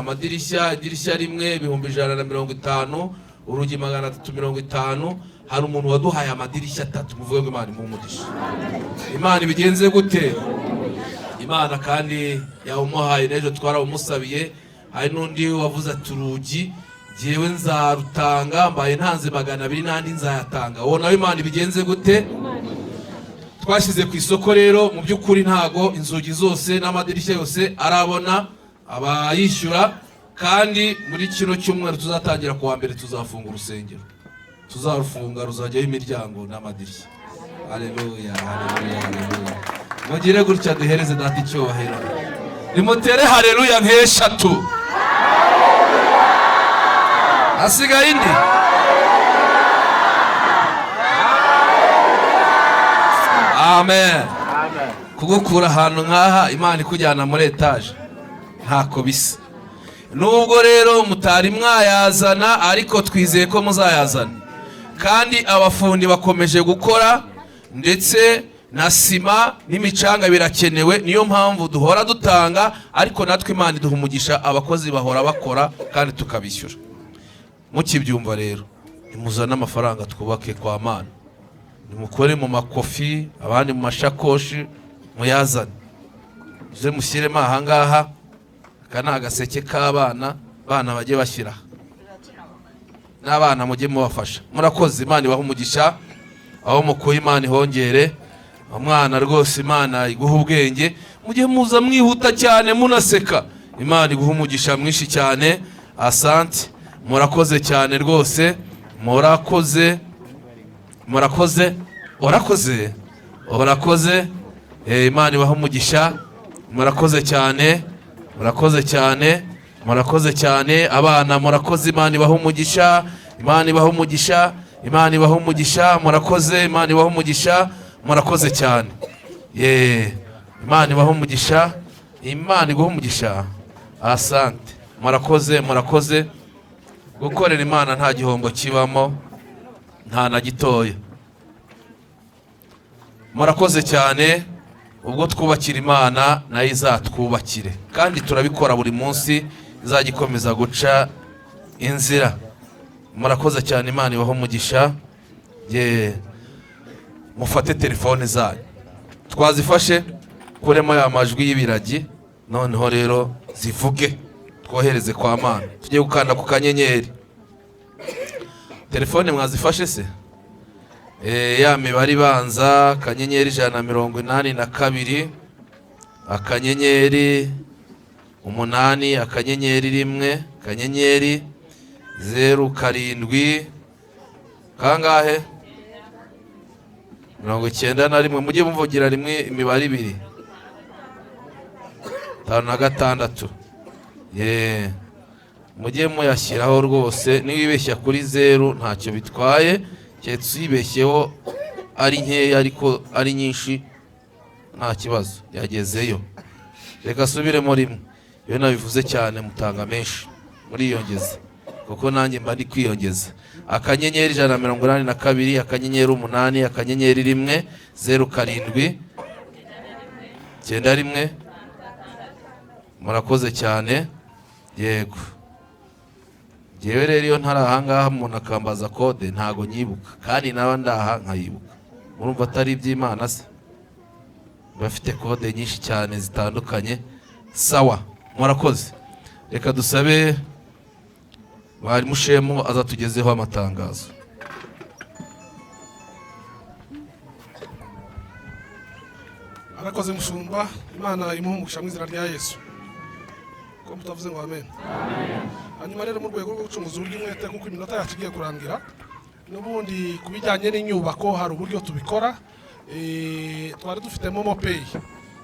Speaker 4: Idirishya rimwe 150, urugi 350. Hari umuntu waduhaye amadirishya 3. Muvuga ngo Imana imuha umugisha. Imana ibigenze gute? Imana kandi yawumuhaye, n'ejo twarawumusabiye. Hari n'undi wavuze ati urugi jewe nzarutanga, mbaye ntanze 200 n'andi nzayatanga. Uwo nawe Imana ibigenze gute? Twashyize ku isoko rero. Mu by'ukuri ntago inzugi zose n'amadirishya yose arabona abayishyura, kandi muri kino cyumweru tuzatangira kuwa mbere tuzafunga urusengero. Tuzarufunga, ruzajyaho imiryango n'amadirishya. Haleluya, haleluya, haleluya. Mugire gutya duhereze data icyubahiro. Nimutere haleluya nk'eshatu. Asigaye indi. Amen.
Speaker 1: Amen.
Speaker 4: Kugukura ahantu nk'aha Imana ikujyana muri etaje ntako bisa. Nubwo rero mutari mwayazana, ariko twizeye ko muzayazana. Kandi abafundi bakomeje gukora, ndetse na sima n'imicanga birakenewe. Niyo mpamvu duhora dutanga, ariko natwe Imana iduha umugisha. Abakozi bahora bakora kandi tukabishyura. Mukibyumva rero, nimuzana amafaranga twubake kwa Mana. Nimukore mu makofi, abandi mu mashakoshi, muyazane. Uze mushyiremo ahangaha. Aka ni agaseke k'abana, bana bajye bashyira. N'abana mujye mubafasha. Murakoze, Imana ibaha umugisha. Aho mukuye Imana ihongere. Umwana rwose Imana iguha ubwenge. Mujye muza mwihuta cyane munaseka. Imana iguha umugisha mwinshi cyane. Asante. Murakoze cyane rwose. Murakoze. Imana ibaha umugisha. Murakoze cyane. Murakoze cyane. Abana murakoze, Imana ibaha umugisha. Imana ibaha umugisha. Imana ibaha umugisha. Murakoze, Imana ibaha umugisha. Murakoze cyane. Imana ibaha umugisha. Imana iguha umugisha. Asante. Murakoze. Gukorera Imana nta gihombo kibamo, nta na gitoya. Murakoze cyane. Ubwo twubakira Imana nayo izatwubakire, kandi turabikora buri munsi, izagikomeza guca inzira. Murakoze cyane. Imana ibaha umugisha. Mufate telefone zanyu, twazifashe kuremo ya majwi y'ibiragi. Noneho rero zivuge, twohereze kwa Mana. Tujye gukanda ku kanyenyeri. Telefone mwazifashe se? Ya mibare ibanza, kanyenyeri 182, akanyenyeri 8, akanyenyeri 1, akanyenyeri 07, kangahe? 91. Mujye muvugira rimwe imibare 2. 56. mujye muyashyiraho rwose. Niwibeshya kuri 0 ntacyo bitwaye, keretse uyibeshyeho ari nkeya ariko ari nyinshi nta kibazo, yagezeyo. Reka subiremo rimwe, iyo nabivuze cyane mutanga menshi muriyongeza, kuko nanjye mba ndi kwiyongeza. Akanyenyeri 182, akanyenyeri 8, akanyenyeri 1 0 7 9 1. Murakoze cyane. Yego, jewe rero iyo ntari ahangaha umuntu akambaza kode ntago nyibuka, kandi naba ndaha nkayibuka. Murumva atari iby'Imana se? Bafite kode nyinshi cyane zitandukanye. Sawa, murakoze. Reka dusabe bari mushemu aza tugezeho amatangazo.
Speaker 8: Arakoze mushumba, Imana imuhumugisha mu izina rya Yesu. Ko mutavuze ngo amen. Hanyuma rero mu rwego rwo gucunguza uburyo umwete kuko iminota yacu igiye kurangira, n'ubundi kubijyanye n'inyubako hari uburyo tubikora. Twari dufite Momo Pay,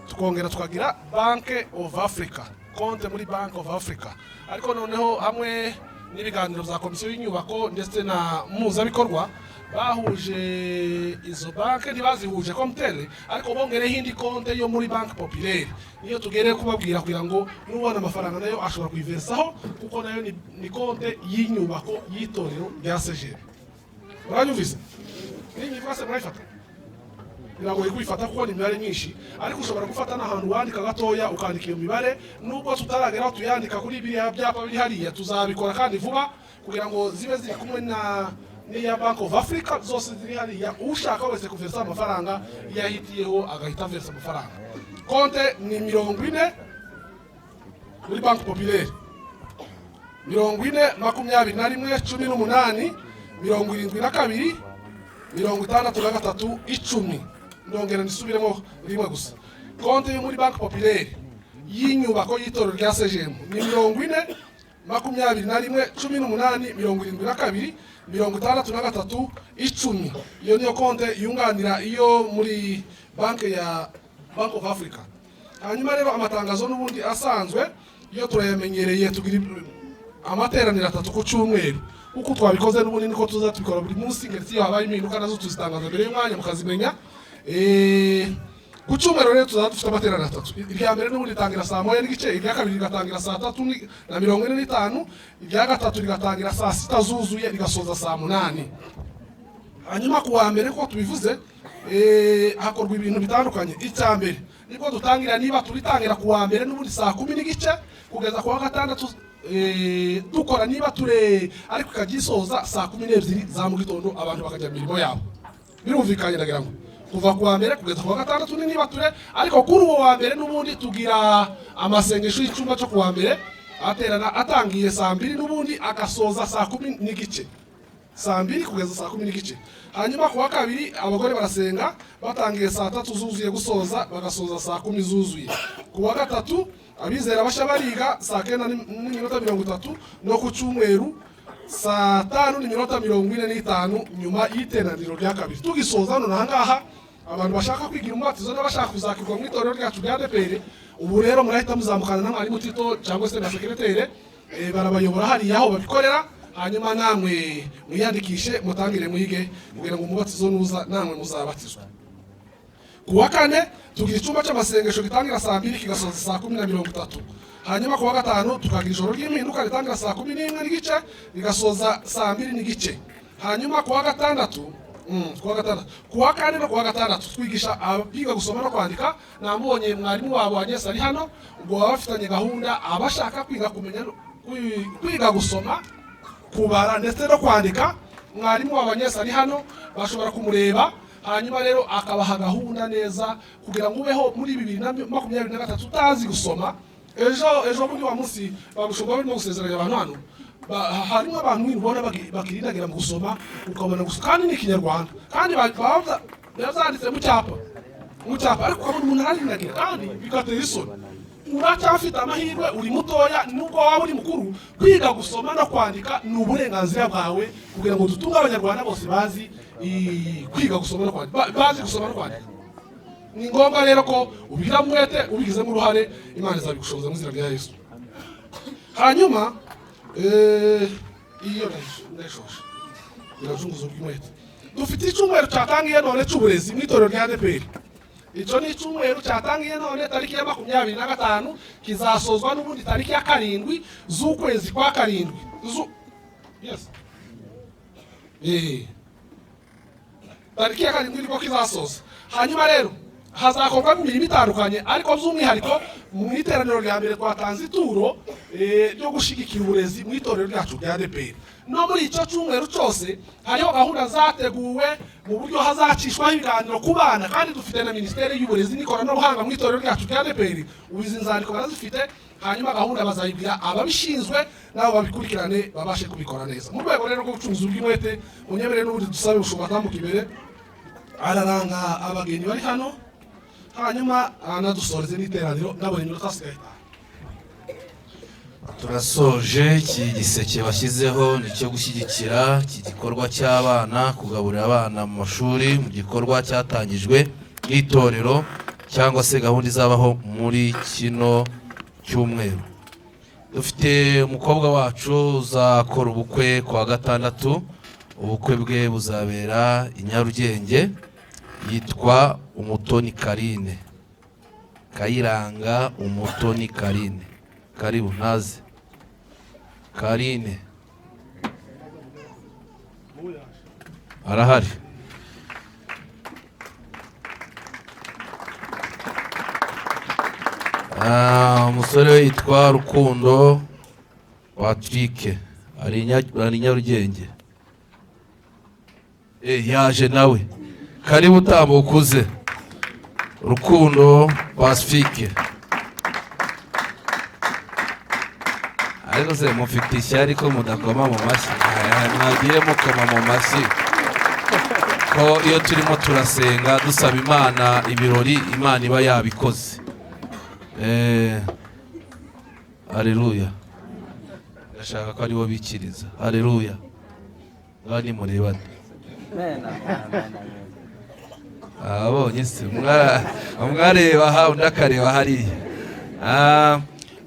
Speaker 8: tukongera twagira Bank of Africa, konte muri Bank of Africa. Ariko noneho hamwe n'ibiganiro za komisiyo y'inyubako ndetse na muzabikorwa bahuje izo banke, ntibazihuje komtere, ariko bongereho indi konte yo muri Bank Populaire. Niyo tugereye kubabwira kugira ngo nubona amafaranga nayo ashobora kuyiversaho, kuko nayo ni konte y'inyubako y'itorero rya CGR. Muranyumvise? Niba se murayifata? Biragoye kwifata kuko ni imibare myinshi, ariko ushobora gufata n'ahantu wandika gatoya ukandika iyo mibare. Nubwo tutarageraho tuyandika kuri biriya byapa biri hariya, tuzabikora kandi vuba kugira ngo zibe ziri kumwe n'iya Bank of Africa, zose ziri hariya. Ushaka wese kuversa amafaranga yahitiyeho agahita versa amafaranga. Konte ni 40 muri Bank Populaire, 40 21 18 72 63 10. Ndongera nisubiremo rimwe gusa. Konte yo muri Bank Populaire y'inyubako y'itorero rya CGM ni 40 21 18 72 63 10. Iyo niyo konte yunganira iyo muri banke ya Bank of Africa. Hanyuma rero amatangazo n'ubundi asanzwe iyo turayamenyereye, tugira amateraniro 3 ku cyumweru. Uko twabikoze n'ubundi niko tuza tubikora buri munsi, ngetse iyo habaye impinduka nazo tuzitangaza mbere y'umwanya mukazimenya. Ku cyumweru rero tuza dufite amateraniro 3. Irya mbere n'ubundi ritangira saa 1 n'igice, irya kabiri rigatangira saa 3:45, irya gatatu rigatangira saa 6 zuzuye rigasoza saa 8. Hanyuma ku wa mbere ko tubivuze hakorwa ibintu bitandukanye. Icya mbere niko dutangira, niba turitangira ku wa mbere n'ubundi saa 10 n'igice kugeza ku wa gatandatu, dukora niba ture ariko kagisoza saa 12 za mu gitondo abantu bakajya mirimo yabo. Birumvikanye ndagira ngo kuva ku wa mbere kugeza ku wa gatandatu niba ture, ariko kuri uwo wa mbere n'ubundi tugira amasengesho y'icumba cyo ku wa mbere aterana atangiye saa 2 n'ubundi agasoza saa 10 n'igice, saa 2 kugeza saa 10 n'igice. Hanyuma ku wa kabiri abagore barasenga batangiye saa 3 zuzuye gusoza bagasoza saa 10 zuzuye. Ku wa gatatu abizera basha bariga saa 9:30, no ku cyumweru saa 5:45 nyuma y'iteraniro rya kabiri. Tugisoza none ahangaha abantu bashaka kwigira umubatizo n'abashaka kuzakirwa mu itorero ryacu rya ADPR, ubu rero murahita muzamukana na mwarimu Tito cyangwa se na sekreteri, barabayobora hariya aho babikorera. Hanyuma namwe mwiyandikishe mutangire mwige kugira ngo umubatizo nuza namwe muzabatizwa. Ku wa kane tugira icyumba cy'amasengesho gitangira saa 2 kigasoza saa 10:30. Hanyuma ku wa gatanu tukagira ijoro ry'impinduka ritangira saa 11 n'igice rigasoza saa 2 n'igice. Hanyuma ku wa gatandatu ku wa kane no ku wa gatandatu twigisha abiga gusoma no kwandika. Namubonye mwarimu wabo Agnes ari hano, ubwo baba bafitanye gahunda abashaka kwiga kumenya kwiga gusoma, kubara ndetse no kwandika. Mwarimu wabo Agnes ari hano, bashobora kumureba. Hanyuma rero akabaha gahunda neza kugira ngo ubeho muri 2023 utazi gusoma. Ejo muri wa munsi bagushobora barimo gusezeranya abantu hano, harimo abantu ubona bakirindagira mu gusoma, ukabona gusa kandi ni Kinyarwanda, kandi bazanditse mu cyapa ariko ukabona umuntu ararindagira kandi bigatera isoni. Uracyafite amahirwe, uri mutoya, nubwo waba uri mukuru, kwiga gusoma no kwandika ni uburenganzira bwawe kugira ngo dutunge abanyarwanda bose bazi kwiga gusoma no kwandika, bazi gusoma no kwandika. Ni ngombwa rero ko ubigira mwete, ubigizemo uruhare, Imana izabigushoboza mu izina rya Yesu. Hanyuma iyo ndashosha birazunguza ubw'imwete dufite icyumweru cyatangiye none cy'uburezi mu itorero rya ADPR. Icyo ni icyumweru cyatangiye none tariki ya 25 kizasozwa n'ubundi tariki ya 7 z'ukwezi kwa 7 yes tariki ya 7 niko kizasoza. Hanyuma rero hazakorwa imirimo itandukanye ariko by'umwihariko mu iteraniro rya mbere twatanze ituro ryo gushigikira uburezi mu itorero ryacu rya ADPR. No muri icyo cyumweru cyose hariho gahunda zateguwe mu buryo hazacishwaho ibiganiro ku bana, kandi dufite na Minisiteri y'Uburezi n'ikoranabuhanga mu itorero ryacu rya ADPR. Ubizi nzandiko barazifite, hanyuma gahunda bazayibwira ababishinzwe nabo babikurikirane babashe kubikora neza. Mu rwego rero rwo gucuruza ubw'imwete, unyemere n'ubundi dusabe ushobora tambuka imbere araranga abageni bari hano, hanyuma anadusoreze n'iteraniro nabonye iminota asigaye.
Speaker 9: Turasoje iki giseke bashyizeho ni cyo gushyigikira iki gikorwa cy'abana, kugaburira abana mu mashuri, mu gikorwa cyatangijwe n'itorero cyangwa se gahunda izabaho muri kino cyumweru. Dufite umukobwa wacu uzakora ubukwe kwa gatandatu, ubukwe bwe buzabera i Nyarugenge, yitwa Umutoni Karine, Kayiranga Umutoni Karine. Karibu naze Karine arahari. Umusore we yitwa Rukundo Patrick, ari Nyarugenge. Yaje nawe. Karibu utambuka uze. Rukundo Pacifique. Ariko se mufite ishyari ko mudakoma mu mashyi, mwagiye mukoma mu mashyi ko iyo turimo turasenga dusaba Imana ibirori, Imana iba yabikoze. Haleluya. Ndashaka ko aribo bikiriza. Haleluya. Ngani murebane. Abonye se mwareba ha undakareba hariya.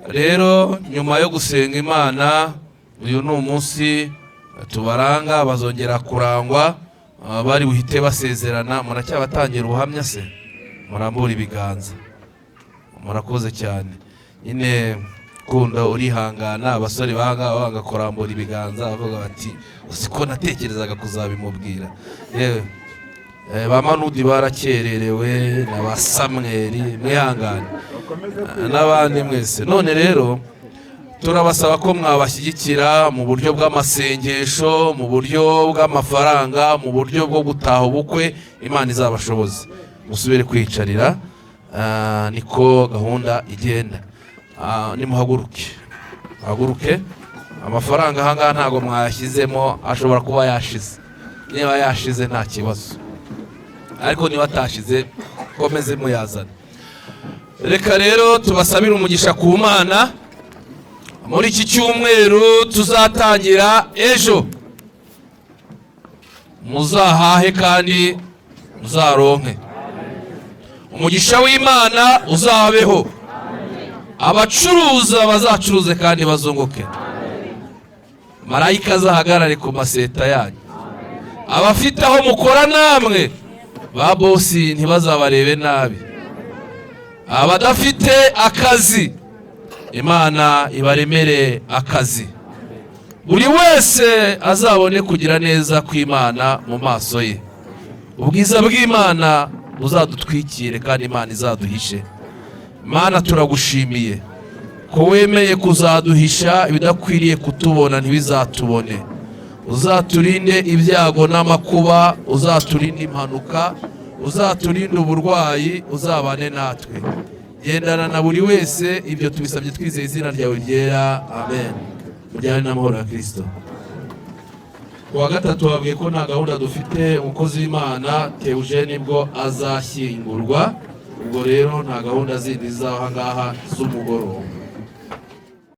Speaker 9: Rero nyuma yo gusenga Imana, uyu ni umunsi tubaranga, bazongera kurangwa, bari buhite basezerana. Muracyabatangira ubuhamya se? Murambura ibiganza. Murakoze cyane. Nyine kunda urihangana, abasore banga kurambura ibiganza bavuga bati usiko natekerezaga kuzabimubwira. Yewe Bamanudi barakererewe, na Samweli mwihangane n'abandi mwese. None rero turabasaba ko mwabashyigikira mu buryo bw'amasengesho, mu buryo bw'amafaranga, mu buryo bwo gutaha ubukwe. Imana izabashoboze. Musubire kwicarira, niko gahunda igenda. Nimuhaguruke, haguruke. Amafaranga ahangaha ntago mwayashyizemo, ashobora kuba yashize. Niba yashize nta kibazo, ariko niba atashize komeze muyazana. Reka rero tubasabire umugisha ku Mana muri iki cyumweru tuzatangira ejo. Muzahahe kandi muzaronke. Umugisha w'Imana uzabeho. Abacuruza bazacuruze kandi bazunguke. Marayika azahagarare ku maseta yanyu. Abafite aho mukora namwe, ba bosi ntibazabarebe nabi. Abadafite akazi, Imana ibaremere akazi. Buri wese azabone kugira neza kw'Imana mu maso ye. Ubwiza bw'Imana buzadutwikire kandi Imana izaduhishe. Mana turagushimiye ko wemeye kuzaduhisha ibidakwiriye kutubona ntibizatubone. Uzaturinde ibyago n'amakuba, uzaturinde impanuka, uzaturinde uburwayi, uzabane natwe. Gendana na buri wese, ibyo tubisabye twizeye izina ryawe ryera. Amen. Mujyane n'amahoro ya Kristo. Kuwa gatatu babwiye ko nta gahunda dufite, umukozi w'Imana Theogene nibwo azashyingurwa. Ubwo rero nta gahunda zindi z'aha ngaha z'umugoroba.